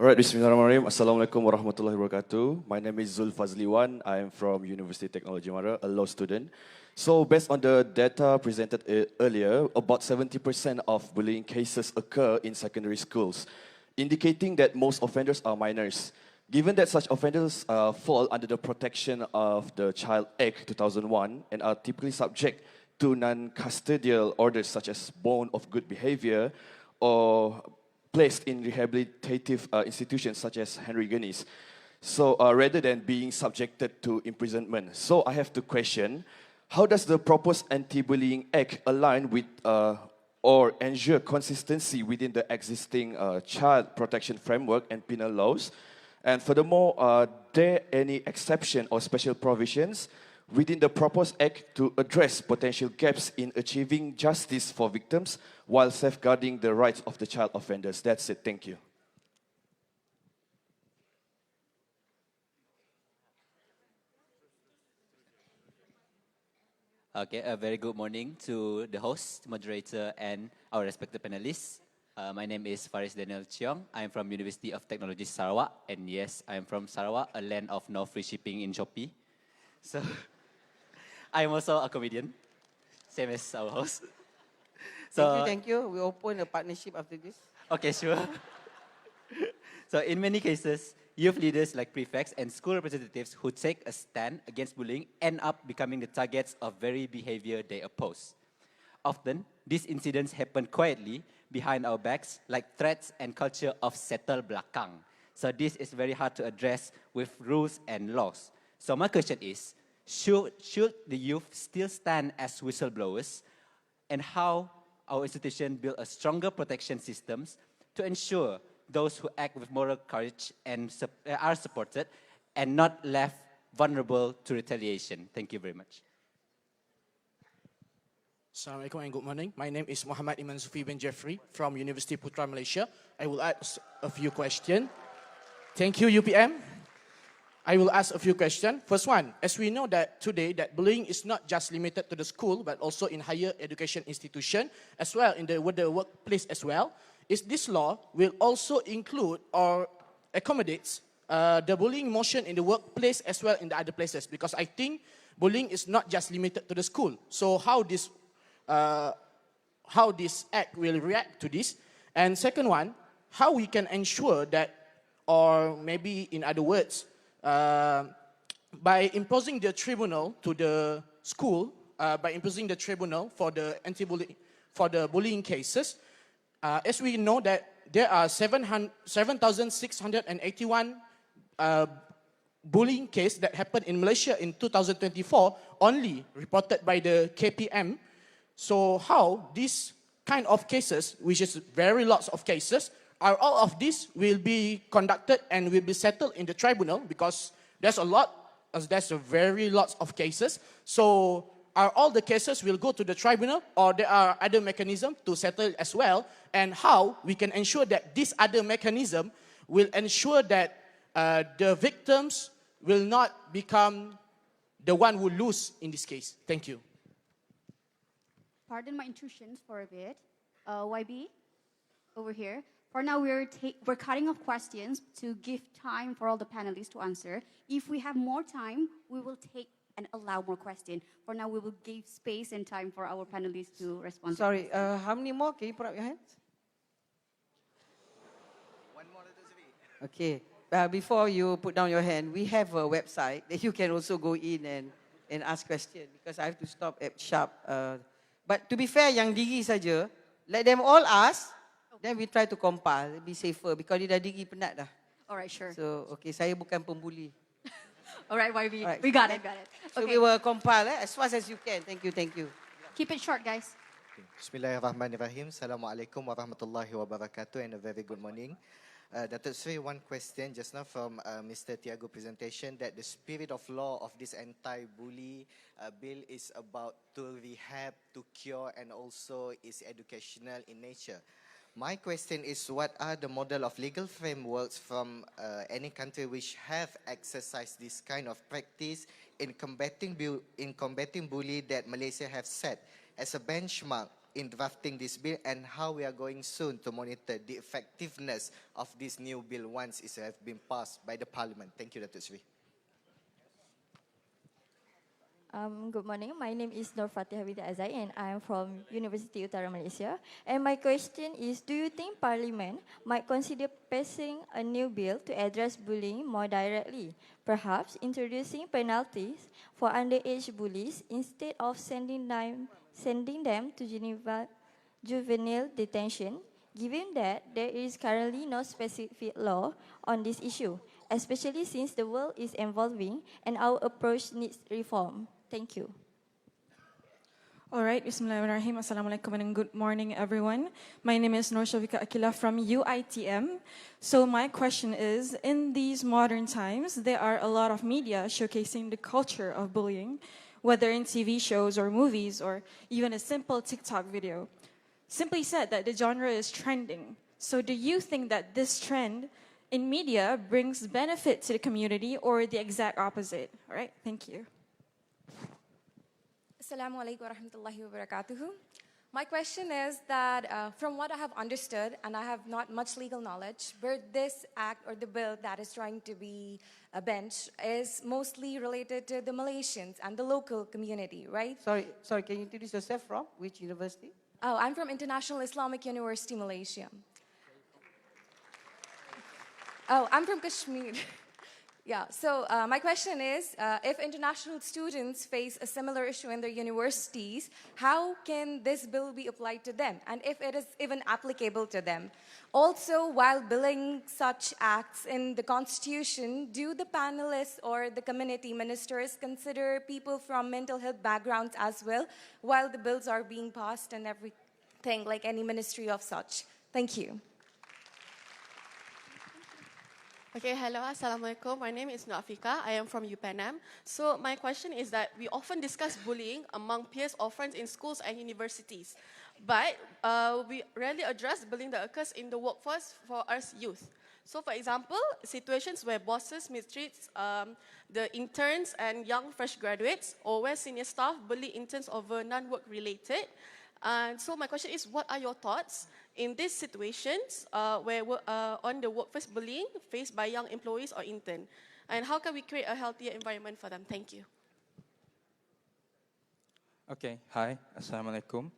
Alright, Bismillahirrahmanirrahim. Assalamualaikum warahmatullahi wabarakatuh. My name is Zul Fazliwan. I am from University Technology Mara, a law student. So based on the data presented earlier, about 70% of bullying cases occur in secondary schools, indicating that most offenders are minors. Given that such offenders fall under the protection of the Child Act 2001 and are typically subject to non-custodial orders such as bond of good behavior or placed in rehabilitative institutions such as Henry Guinness. So rather than being subjected to imprisonment. So I have to question, how does the proposed Anti-Bullying Act align with or ensure consistency within the existing child protection framework and penal laws? And furthermore, are there any exception or special provisions within the proposed act to address potential gaps in achieving justice for victims while safeguarding the rights of the child offenders? That's it. Thank you. Okay, a very good morning to the host, moderator, and our respected panelists. My name is Faris Daniel Cheong. I am from University of Technology Sarawak, and yes, I am from Sarawak, a land of no free shipping in Shopee. So, I am also a comedian, same as our host. So, Thank you. We open a partnership after this. Okay, sure. So in many cases, youth leaders like prefects and school representatives who take a stand against bullying end up becoming the targets of very behavior they oppose. Often, these incidents happen quietly behind our backs, like threats and culture of settle belakang. So this is very hard to address with rules and laws. So my question is, should the youth still stand as whistleblowers, and how our institution build a stronger protection systems to ensure those who act with moral courage and are supported and not left vulnerable to retaliation? Thank you very much. Assalamualaikum and good morning. My name is Muhammad Iman Sufi bin Jeffrey from University Putra Malaysia. I will ask a few questions. Thank you, UPM. I will ask a few questions. First one, as we know that today that bullying is not just limited to the school, but also in higher education institution, as well in the workplace as well. Is this law will also include or accommodates the bullying motion in the workplace as well in the other places? Because I think bullying is not just limited to the school. So how this act will react to this? And second one, how we can ensure that, or maybe in other words, by imposing the tribunal to the school, by imposing the tribunal for the bullying cases, as we know that there are 7,681 bullying cases that happened in Malaysia in 2024, only reported by the KPM. So how these kind of cases, which is very lots of cases, are all of this will be conducted and will be settled in the tribunal, because there's a very lots of cases. So are all the cases will go to the tribunal, or there are other mechanisms to settle as well? And how we can ensure that this other mechanism will ensure that the victims will not become the one who lose in this case? Thank you. Pardon my intrusions for a bit. YB, over here. For now, we're cutting off questions to give time for all the panelists to answer. If we have more time, we will take and allow more questions. For now, we will give space and time for our panelists to respond. Sorry, how many more? Can you put up your hands? One more, Dato' Sri. Okay. Before you put down your hand, we have a website that you can also go in and ask questions because I have to stop at sharp. But to be fair, yang diri saja, let them all ask. Then we try to compile, be safer because dia dah diri penat dah. Alright, sure. So, okay, saya bukan pembuli. Alright, YB, Alright, we got it, got it. So Okay, we will compile as fast as you can. Thank you, thank you. keep it short, guys. Bismillahirrahmanirrahim. Assalamualaikum warahmatullahi wabarakatuh and a very good morning. Datuk Sri, one question just now from Mr. Thiyagu presentation that the spirit of law of this anti-bully bill is about to rehab, to cure and also is educational in nature. My question is, what are the model of legal frameworks from any country which have exercised this kind of practice in combating bully that Malaysia have set as a benchmark in drafting this bill, and how we are going soon to monitor the effectiveness of this new bill once it has been passed by the Parliament? Thank you, Datuk Sri. Good morning. My name is Nur Fatihah Widya Azai and I am from University Utara Malaysia. And my question is, do you think Parliament might consider passing a new bill to address bullying more directly? Perhaps introducing penalties for underage bullies instead of sending them to juvenile detention, given that there is currently no specific law on this issue, especially since the world is evolving and our approach needs reform. Thank you. All right, Bismillahirrahmanirrahim. Assalamualaikum and good morning, everyone. My name is Nur Shavika Akila from UITM. So my question is, in these modern times, there are a lot of media showcasing the culture of bullying, whether in TV shows or movies or even a simple TikTok video. Simply said that the genre is trending. So do you think that this trend in media brings benefit to the community or the exact opposite? All right, thank you. Assalamualaikum warahmatullahi wabarakatuh. My question is that from what I have understood, and I have not much legal knowledge, but this act or the bill that is trying to be a bench is mostly related to the Malaysians and the local community, right? Sorry, can you introduce yourself from which university? Oh, I'm from International Islamic University, Malaysia. Oh, I'm from Kashmir. Yeah, so my question is, if international students face a similar issue in their universities, how can this bill be applied to them? And if it is even applicable to them? Also, while billing such acts in the Constitution, do the panelists or the community ministers consider people from mental health backgrounds as well, while the bills are being passed and everything, like any ministry of such? Thank you. Okay, hello, Assalamualaikum. My name is Nafika. I am from UPenM. So my question is that we often discuss bullying among peers or friends in schools and universities, but we rarely address bullying that occurs in the workforce for us youth. So for example, situations where bosses mistreat the interns and young fresh graduates, or where senior staff bully interns over non-work related. And so my question is, what are your thoughts in these situations where on the workforce bullying faced by young employees or intern? And how can we create a healthier environment for them? Thank you. Okay, hi, Assalamualaikum.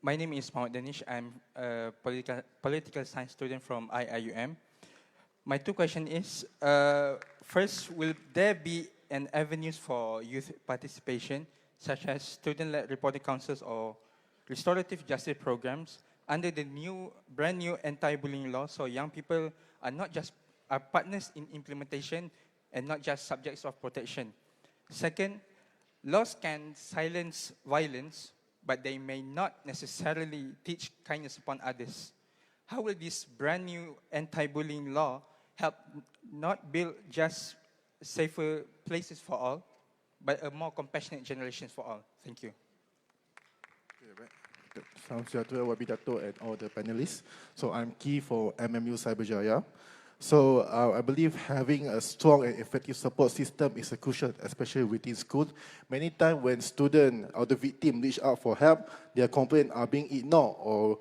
My name is Mohd. I'm a political science student from IIUM. My two questions is, first, will there be an avenues for youth participation, such as student-led reporting councils or restorative justice programs under the brand new anti-bullying law, so young people are partners in implementation and not just subjects of protection? Second, laws can silence violence, but they may not necessarily teach kindness upon others. How will this brand new anti-bullying law help not build just safer places for all, but a more compassionate generation for all? Thank you. Salam sejahtera YB Dato and all the panelists. So I'm Key for MMU Cyberjaya. So I believe having a strong and effective support system is crucial, especially within school. Many times when students or the victim reach out for help, their complaints are being ignored or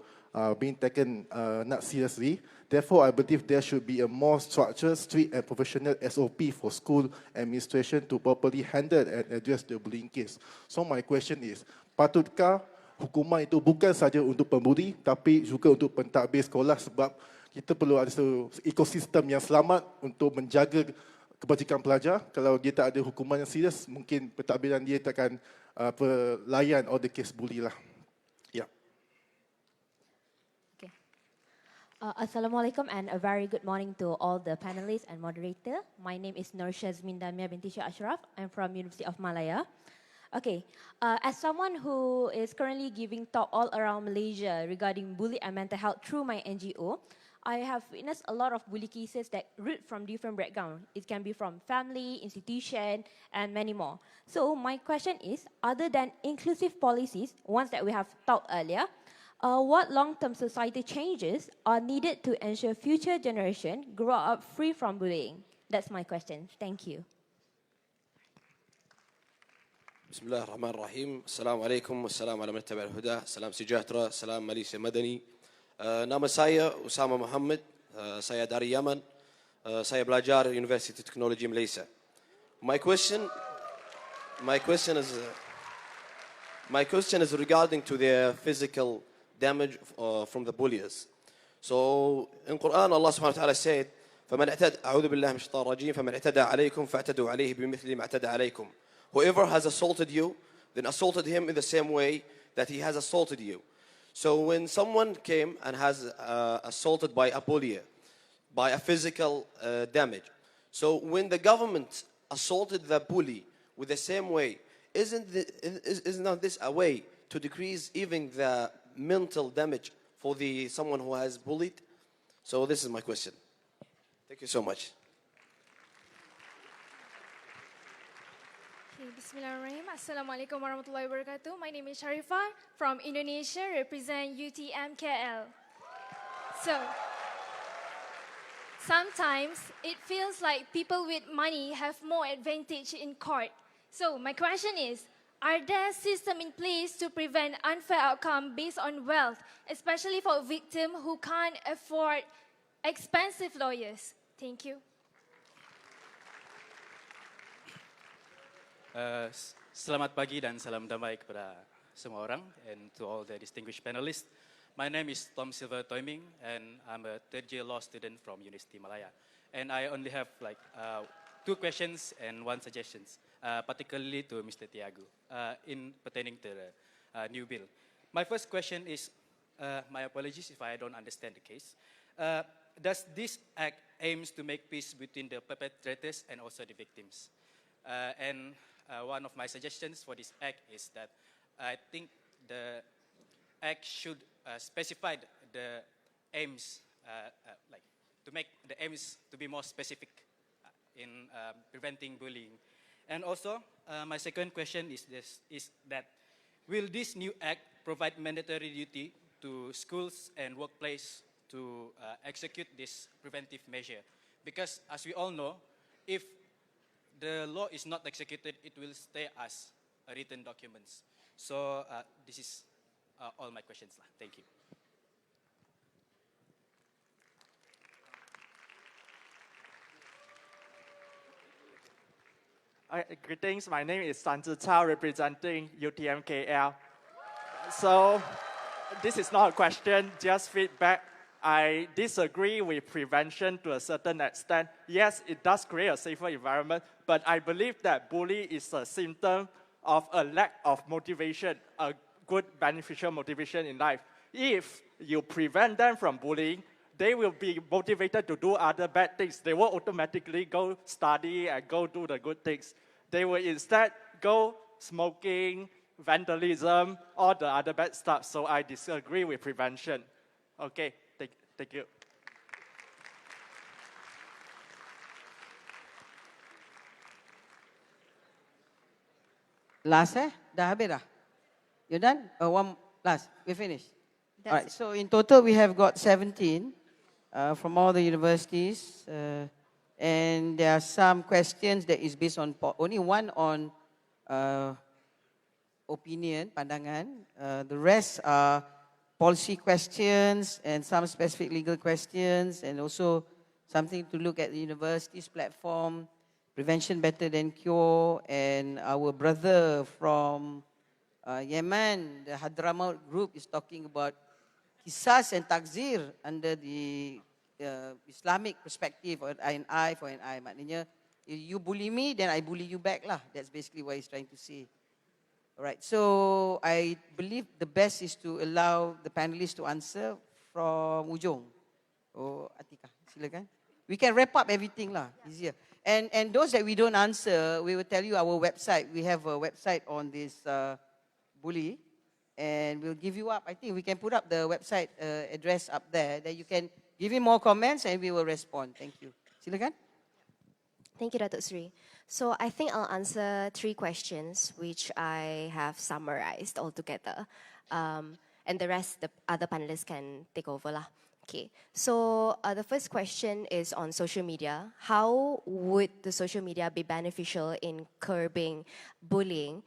being taken not seriously. Therefore, I believe there should be a more structured, strict and professional SOP for school administration to properly handle and address the bullying case. So my question is, patutkah hukuman itu bukan saja untuk pembuli tapi juga untuk pentadbir sekolah, sebab kita perlu ada ekosistem yang selamat untuk menjaga kebajikan pelajar. Kalau dia tak ada hukuman yang serius, mungkin pentadbiran dia takkan layan all the case bully lah. Ya. Okay. Assalamualaikum and a very good morning to all the panelists and moderator. My name is Nur Shazmin Damia binti Syah Ashraf. I'm from University of Malaya. Okay, as someone who is currently giving talk all around Malaysia regarding bullying and mental health through my NGO, I have witnessed a lot of bully cases that root from different backgrounds. It can be from family, institution, and many more. So my question is, other than inclusive policies, ones that we have talked earlier, what long-term society changes are needed to ensure future generation grow up free from bullying? That's my question. Thank you. بسم الله الرحمن الرحيم. السلام عليكم والسلام على من اتبع الهدى. سلام سجاترة, salam Malaysia Madani. Nama saya Usama Muhammad, saya dari Yaman, saya belajar Universiti Teknologi Malaysia. My question is regarding to the physical damage from the bullies. So in Quran Allah subhanahu wa ta'ala said, فمن اعتدى أعوذ بالله من الشيطان الرجيم فمن اعتدى عليكم فاعتدوا عليه بمثل ما اعتدى عليكم. Whoever has assaulted you, then assaulted him in the same way that he has assaulted you. So when someone came and has assaulted by a bully, by a physical damage, so when the government assaulted the bully with the same way, isn't this a way to decrease even the mental damage for someone who has bullied? So this is my question. Thank you so much. Bismillahirrahmanirrahim. Assalamualaikum warahmatullahi wabarakatuh. My name is Sharifah from Indonesia, represent UTM KL. So, sometimes it feels like people with money have more advantage in court. So, my question is, are there systems in place to prevent unfair outcome based on wealth, especially for victims who can't afford expensive lawyers? Thank you. Selamat pagi dan salam damai kepada semua orang and to all the distinguished panelists. My name is Tom Silver Toiming and I'm a third-year law student from University Malaya. And I only have like 2 questions and 1 suggestion, particularly to Mr. Thiyagu, in pertaining to the new bill. My first question is, my apologies if I don't understand the case. Does this act aims to make peace between the perpetrators and also the victims? One of my suggestions for this act is that I think the act should specify the aims, like to make the aims to be more specific in preventing bullying. And also, my second question is that will this new act provide mandatory duty to schools and workplace to execute this preventive measure? Because as we all know, if the law is not executed, it will stay as a written documents. So this is all my questions. Thank you. Greetings, my name is Sanzi Cao, representing UTMKL. So this is not a question, just feedback. I disagree with prevention to a certain extent. Yes, it does create a safer environment, but I believe that bullying is a symptom of a lack of motivation, a good beneficial motivation in life. If you prevent them from bullying, they will be motivated to do other bad things. They won't automatically go study and go do the good things. They will instead go smoking, vandalism, all the other bad stuff. So I disagree with prevention. Okay. Thank you. Last Dah habis dah? You done? One last. We finished. All right. So in total we have got 17 from all the universities, and there are some questions that is based on only one on opinion, pandangan. The rest are policy questions and some specific legal questions, and also something to look at the university's platform, Prevention Better Than Cure, and our brother from Yemen, the Hadramaut group, is talking about Qisas and Takzir under the Islamic perspective, or an eye for an eye. Maknanya, if you bully me, then I bully you back lah. That's basically what he's trying to say. Alright, so I believe the best is to allow the panelists to answer from Ujung. Oh, Atika, silakan. We can wrap up everything lah, easier. And those that we don't answer, we will tell you our website. We have a website on this bully, and we'll give you up. I think we can put up the website address up there, that you can give him more comments and we will respond. Thank you. Silakan. Thank you, Datuk Sri. So I think I'll answer 3 questions, which I have summarized all together. And the rest, the other panelists can take over lah. Okay, so the first question is on social media. How would the social media be beneficial in curbing bullying?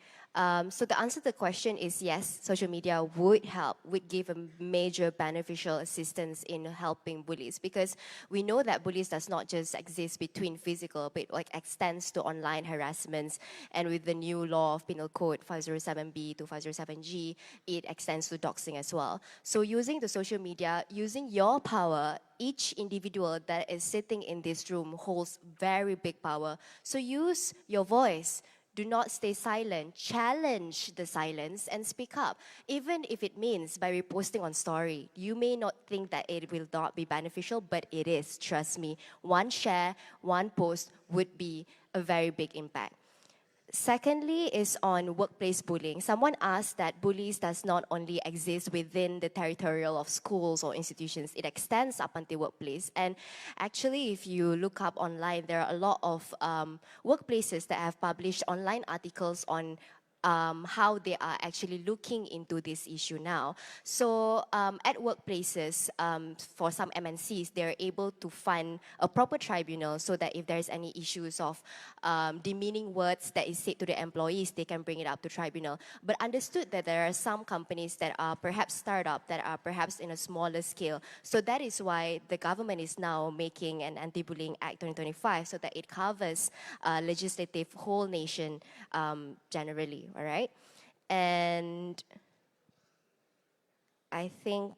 So the answer to the question is yes, social media would help, would give a major beneficial assistance in helping bullies, because we know that bullies does not just exist between physical, but like extends to online harassments, and with the new law of Penal Code 507B to 507G, it extends to doxing as well. So using the social media, using your power, each individual that is sitting in this room holds very big power. So use your voice. Do not stay silent. Challenge the silence and speak up. Even if it means by reposting on story. You may not think that it will not be beneficial, but it is, trust me. One share, one post would be a very big impact. Secondly is on workplace bullying. Someone asked that bullies does not only exist within the territorial of schools or institutions, it extends up until workplace. And actually, if you look up online, there are a lot of workplaces that have published online articles on how they are actually looking into this issue now. So at workplaces, for some MNCs, they're able to fund a proper tribunal so that if there's any issues of demeaning words that is said to the employees, they can bring it up to tribunal. But understood that there are some companies that are perhaps startup, that are perhaps in a smaller scale. So that is why the government is now making an Anti-Bullying Act 2025 so that it covers legislative whole nation generally. All right, and I think,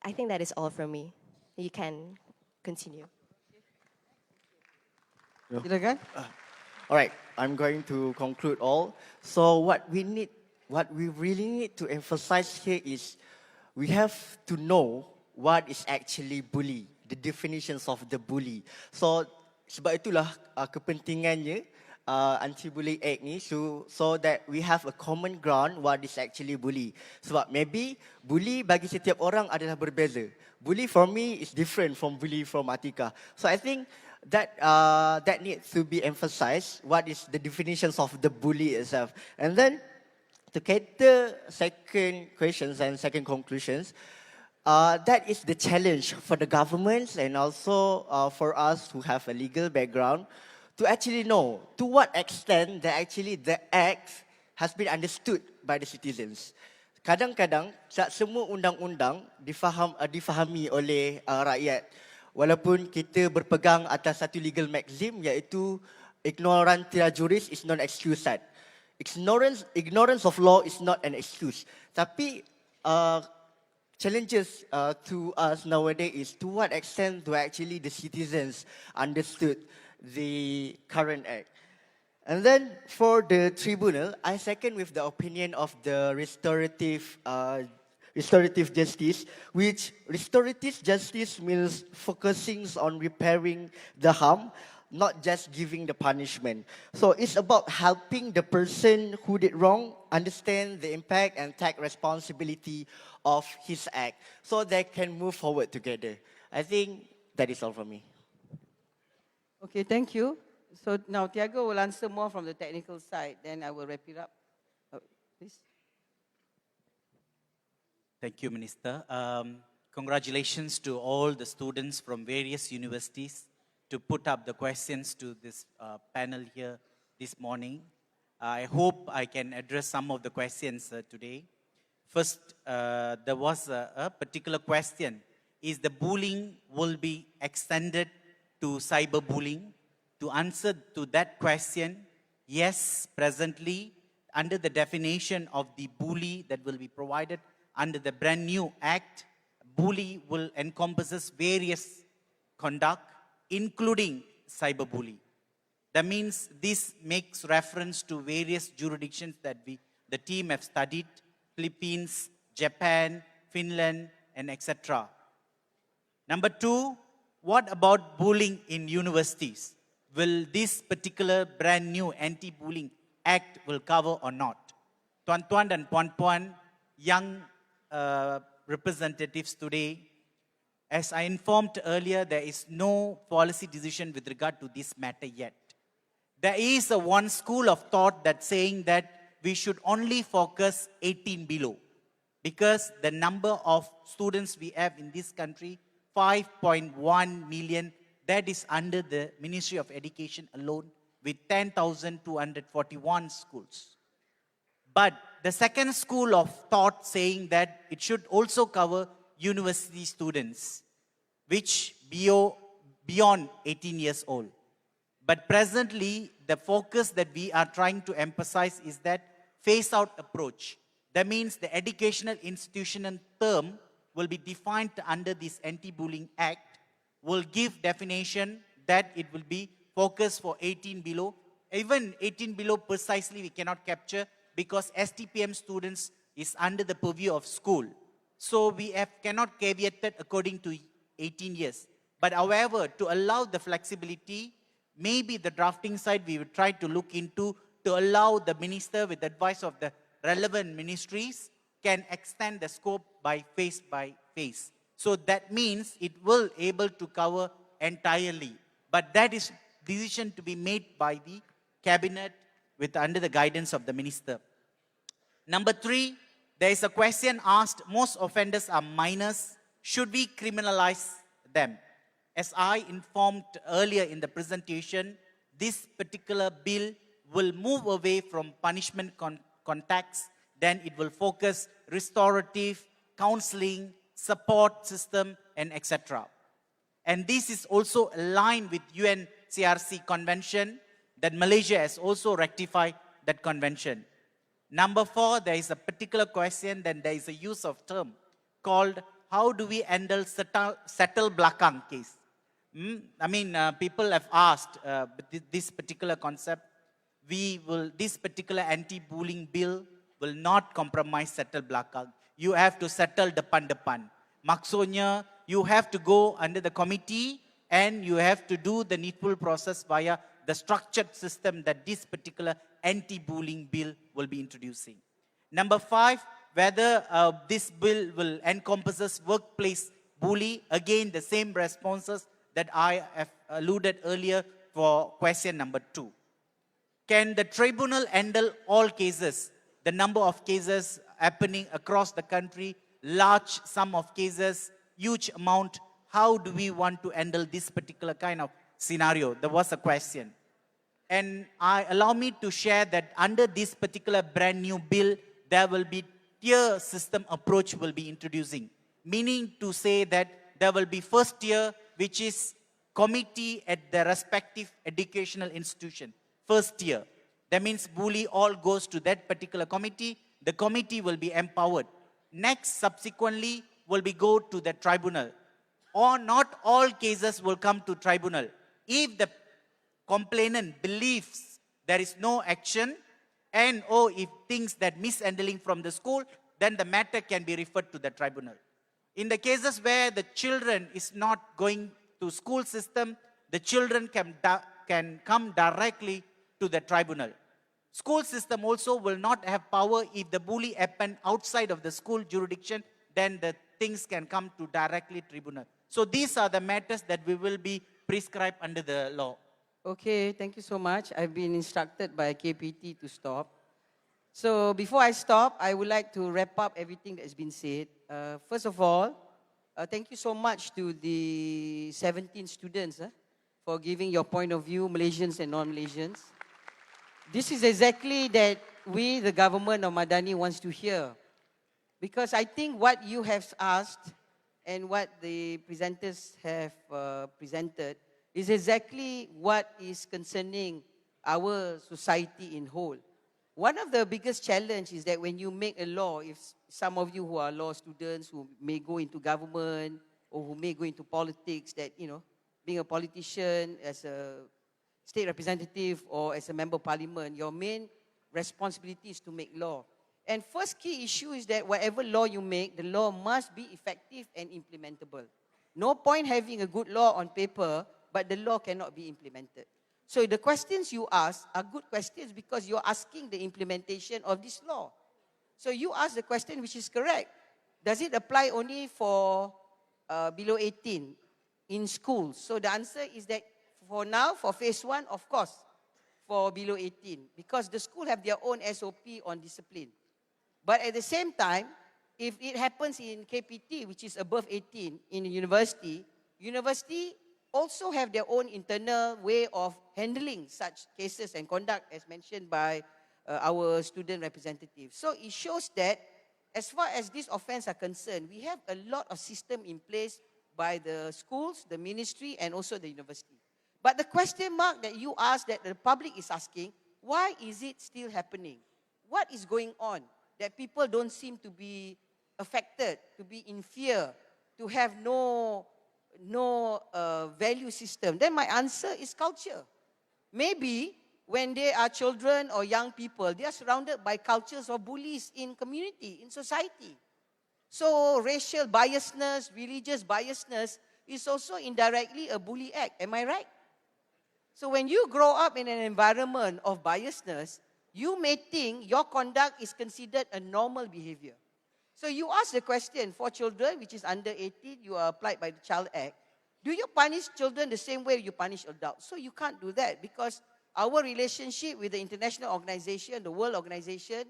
I think that is all from me. You can continue. All right, I'm going to conclude all. So what we really need to emphasize here is we have to know what is actually bully, the definitions of the bully. So sebab itulah kepentingannya Anti-Bullying Act ni, so that we have a common ground what is actually bully. Sebab maybe bully bagi setiap orang adalah berbeza. Bully for me is different from bully from Atika. So I think that that needs to be emphasized. What is the definitions of the bully itself? And then to cater second questions and second conclusions, that is the challenge for the governments and also for us who have a legal background to actually know to what extent that actually the act has been understood by the citizens. Kadang-kadang tak semua undang-undang difahami oleh rakyat. Walaupun kita berpegang atas satu legal maxim iaitu ignorantia juris is non excusat. Ignorance of law is not an excuse. Tapi challenges to us nowadays is to what extent do actually the citizens understood the current act. And then for the tribunal, I second with the opinion of the restorative justice, which restorative justice means focusing on repairing the harm, not just giving the punishment. So it's about helping the person who did wrong understand the impact and take responsibility of his act so they can move forward together. I think that is all from me. Okay, thank you. So now Thiyagu will answer more from the technical side, then I will wrap it up. Please. Thank you, Minister. Congratulations to all the students from various universities to put up the questions to this panel here this morning. I hope I can address some of the questions today. First, there was a particular question. Is the bullying will be extended to cyberbullying? To answer to that question, yes, presently, under the definition of the bully that will be provided under the brand new act, bully will encompasses various conduct, including cyberbullying. That means this makes reference to various jurisdictions that the team have studied, Philippines, Japan, Finland, and etc. Number two, what about bullying in universities? Will this particular brand new anti-bullying act will cover or not? Tuan-tuan dan puan-puan, young representatives today, as I informed earlier, there is no policy decision with regard to this matter yet. There is one school of thought that's saying that we should only focus 18 below, because the number of students we have in this country, 5.1 million, that is under the Ministry of Education alone, with 10,241 schools. But the second school of thought saying that it should also cover university students, which beyond 18 years old. But presently, the focus that we are trying to emphasize is that phase-out approach. That means the educational institutional term will be defined under this Anti-Bullying Act, will give definition that it will be focused for 18 below. Even 18 below precisely we cannot capture, because STPM students is under the purview of school. So we cannot caveat it according to 18 years. But however, to allow the flexibility, maybe the drafting side we will try to look into to allow the minister with the advice of the relevant ministries can extend the scope by phase. So that means it will able to cover entirely. But that is decision to be made by the cabinet under the guidance of the minister. Number three, there is a question asked, most offenders are minors. Should we criminalize them? As I informed earlier in the presentation, this particular bill will move away from punishment context, then it will focus restorative, counseling, support system, and etc. And this is also aligned with UNCRC convention that Malaysia has also ratified that convention. Number four, there is a particular question, then there is a use of term called how do we handle settle belakang case? People have asked this particular concept. This particular anti-bullying bill will not compromise settle belakang. You have to settle depan-depan. Maksudnya, you have to go under the committee and you have to do the needful process via the structured system that this particular anti-bullying bill will be introducing. Number five, whether this bill will encompasses workplace bully. Again, the same responses that I have alluded earlier for question number 2. Can the tribunal handle all cases? The number of cases happening across the country, large sum of cases, huge amount. How do we want to handle this particular kind of scenario? There was a question. And allow me to share that under this particular brand new bill, there will be tier system approach will be introducing. Meaning to say that there will be first tier, which is committee at the respective educational institution. First tier. That means bully all goes to that particular committee. The committee will be empowered. Next, subsequently, will be go to the tribunal. Or not all cases will come to tribunal. If the complainant believes there is no action and if thinks that mishandling from the school, then the matter can be referred to the tribunal. In the cases where the children is not going to school system, the children can come directly to the tribunal. School system also will not have power if the bully happened outside of the school jurisdiction, then the things can come to directly tribunal. So these are the matters that we will be prescribed under the law. Okay, thank you so much. I've been instructed by KPT to stop. So before I stop, I would like to wrap up everything that has been said. First of all, thank you so much to the 17 students for giving your point of view, Malaysians and non-Malaysians. this is exactly that we, the government of Madani, wants to hear. Because I think what you have asked and what the presenters have presented is exactly what is concerning our society in whole. One of the biggest challenges is that when you make a law, if some of you who are law students who may go into government or who may go into politics, that, you know, being a politician, as a state representative or as a member of parliament, your main responsibility is to make law. And first key issue is that whatever law you make, the law must be effective and implementable. No point having a good law on paper, but the law cannot be implemented. So the questions you ask are good questions because you're asking the implementation of this law. So you ask the question which is correct. Does it apply only for below 18 in schools? So the answer is that for now, for phase 1, of course, for below 18, because the school have their own SOP on discipline. But at the same time, if it happens in KPT, which is above 18 in a university, university also have their own internal way of handling such cases and conduct, as mentioned by our student representatives. So it shows that as far as these offences are concerned, we have a lot of system in place by the schools, the ministry, and also the university. But the question mark that you ask, that the public is asking, why is it still happening? What is going on that people don't seem to be affected, to be in fear, to have no value system? Then my answer is culture. Maybe when they are children or young people, they are surrounded by cultures of bullies in community, in society. So racial biasness, religious biasness is also indirectly a bully act. Am I right? So when you grow up in an environment of biasness, you may think your conduct is considered a normal behavior. So you ask the question, for children, which is under 18, you are applied by the Child Act, do you punish children the same way you punish adults? So you can't do that because our relationship with the international organization, the World Organization,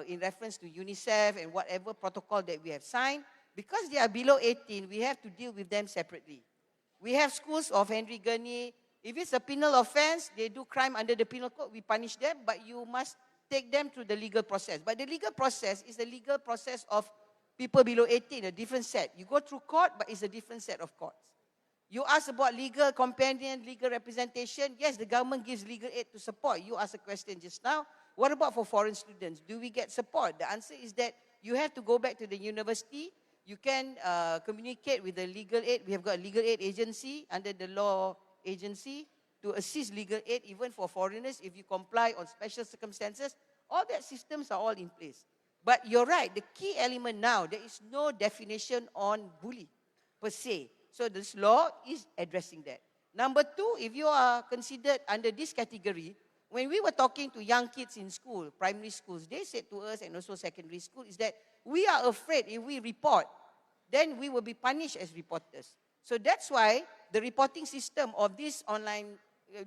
in reference to UNICEF and whatever protocol that we have signed, because they are below 18, we have to deal with them separately. We have schools of Henry Gurney. If it's a penal offense, they do crime under the penal code, we punish them, but you must take them through the legal process. But the legal process is the legal process of people below 18, a different set. You go through court, but it's a different set of courts. You ask about legal companion, legal representation. Yes, the government gives legal aid to support. You asked a question just now. What about for foreign students? Do we get support? The answer is that you have to go back to the university. You can communicate with the legal aid. We have got a legal aid agency under the law agency to assist legal aid even for foreigners if you comply on special circumstances. All that systems are all in place. But you're right, the key element now, there is no definition on bully per se. So this law is addressing that. Number two, if you are considered under this category, when we were talking to young kids in school, primary schools, they said to us and also secondary school is that we are afraid if we report, then we will be punished as reporters. So that's why the reporting system of this online,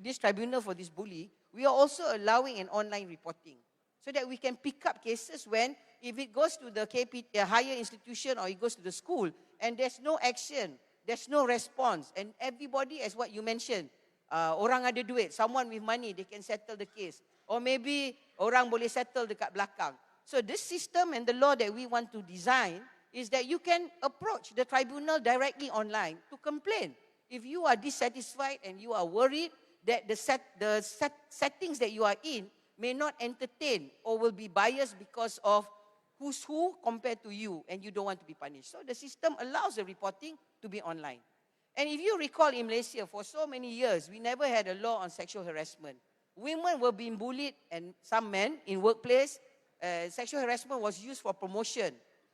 this tribunal for this bully, we are also allowing an online reporting so that we can pick up cases when, if it goes to the higher institution or it goes to the school and there's no action, there's no response, and everybody, as what you mentioned, orang ada duit, someone with money, they can settle the case. Or maybe orang boleh settle dekat belakang. So this system and the law that we want to design is that you can approach the tribunal directly online to complain. If you are dissatisfied and you are worried that the settings that you are in may not entertain or will be biased because of who's who compared to you and you don't want to be punished. So the system allows the reporting to be online. And if you recall in Malaysia, for so many years, we never had a law on sexual harassment. Women were being bullied and some men in workplace. Sexual harassment was used for promotion,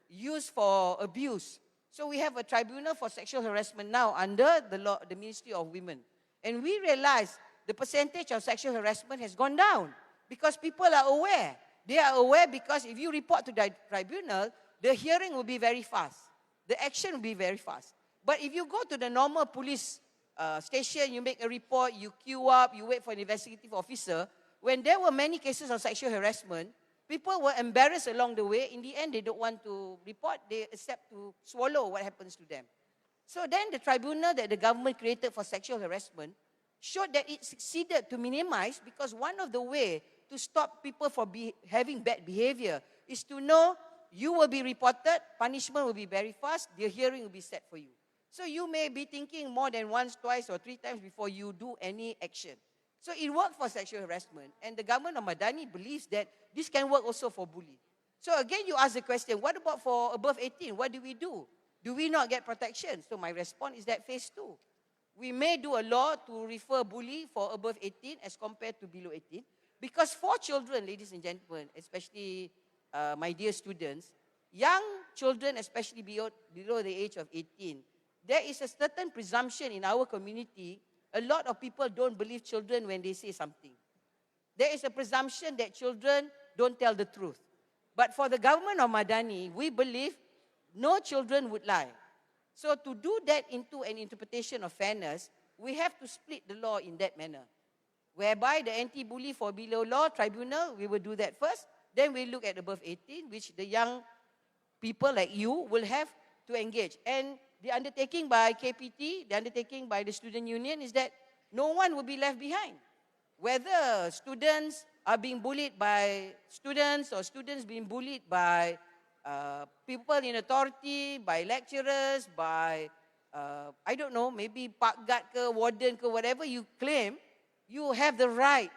used for abuse. So we have a tribunal for sexual harassment now under the law, the Ministry of Women. And we realize the percentage of sexual harassment has gone down because people are aware. They are aware because if you report to the tribunal, the hearing will be very fast. The action will be very fast. But if you go to the normal police station, you make a report, you queue up, you wait for an investigative officer, when there were many cases of sexual harassment, people were embarrassed along the way. In the end, they don't want to report. They accept to swallow what happens to them. So then the tribunal that the government created for sexual harassment showed that it succeeded to minimize, because one of the way to stop people from having bad behavior is to know you will be reported, punishment will be very fast, the hearing will be set for you. So you may be thinking more than once, twice, or 3 times before you do any action. So it worked for sexual harassment, and the government of Madani believes that this can work also for bullying. So again, you ask the question, what about for above 18? What do we do? Do we not get protection? So my response is that phase 2. We may do a law to refer bully for above 18 as compared to below 18. Because for children, ladies and gentlemen, especially my dear students, young children, especially below the age of 18, there is a certain presumption in our community. A lot of people don't believe children when they say something. There is a presumption that children don't tell the truth. But for the government of Madani, we believe no children would lie. So to do that into an interpretation of fairness, we have to split the law in that manner, whereby the anti-bully for below law tribunal, we will do that first. Then we look at above 18, which the young people like you will have to engage. And the undertaking by KPT, the undertaking by the student union is that no one will be left behind. Whether students are being bullied by students or students being bullied by people in authority, by lecturers, by, I don't know, maybe park guard ke, warden ke, whatever you claim, you have the right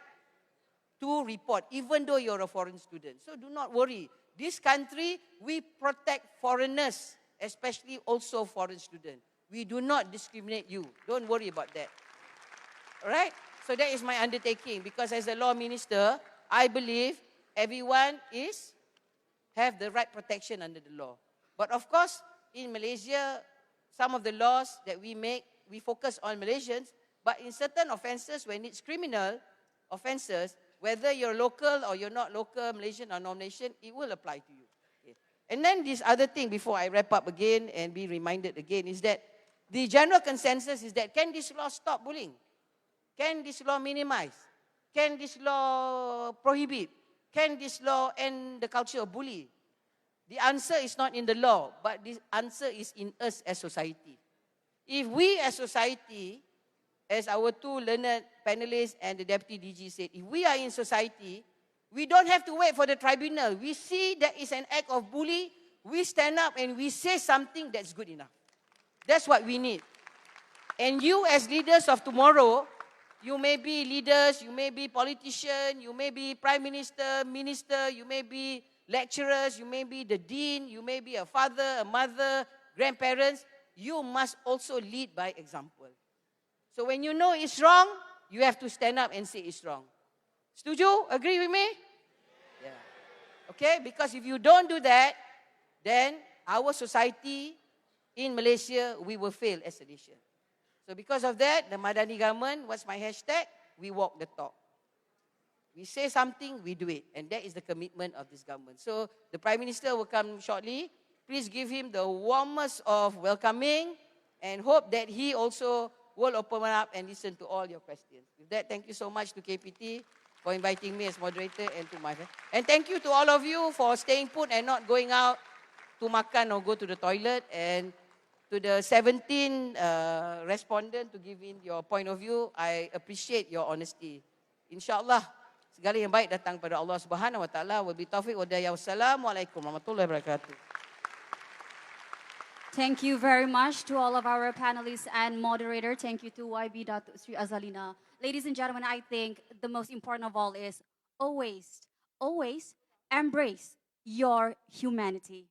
to report, even though you're a foreign student. So do not worry. This country, we protect foreigners, especially also foreign students. We do not discriminate you. Don't worry about that. All right? So that is my undertaking, because as a law minister, I believe everyone have the right protection under the law. But of course, in Malaysia, some of the laws that we make, we focus on Malaysians, but in certain offences, when it's criminal offences, whether you're local or you're not local, Malaysian or non-Malaysian, it will apply to you. Okay. And then this other thing, before I wrap up again and be reminded again, is that the general consensus is that, can this law stop bullying? Can this law minimize? Can this law prohibit? Can this law end the culture of bullying? The answer is not in the law, but the answer is in us as society. If we as society, as our 2 learned panelists and the Deputy DG said, if we are in society, we don't have to wait for the tribunal. We see that is an act of bullying, we stand up and we say something that's good enough. That's what we need. And you as leaders of tomorrow, you may be leaders, you may be politicians, you may be prime minister, minister, you may be lecturers, you may be the dean, you may be a father, a mother, grandparents. You must also lead by example. So when you know it's wrong, you have to stand up and say it's wrong. Setuju? Agree with me? Yeah. Okay? Because if you don't do that, then our society in Malaysia, we will fail as a nation. So because of that, the Madani government, what's my hashtag? We walk the talk. We say something, we do it. And that is the commitment of this government. So the Prime Minister will come shortly. Please give him the warmest of welcoming and hope that he also will open up and listen to all your questions. With that, thank you so much to KPT for inviting me as moderator and to my friend. And thank you to all of you for staying put and not going out to makan or go to the toilet. And to the 17 respondents to give in your point of view, I appreciate your honesty. InsyaAllah, segala yang baik datang pada Allah Subhanahu Wa Taala. Wabillahi taufiq wa hidayah. Wassalamualaikum warahmatullahi wabarakatuh. Thank you very much to all of our panelists and moderator. Thank you to YBhg Sri Azalina. Ladies and gentlemen, I think the most important of all is always embrace your humanity.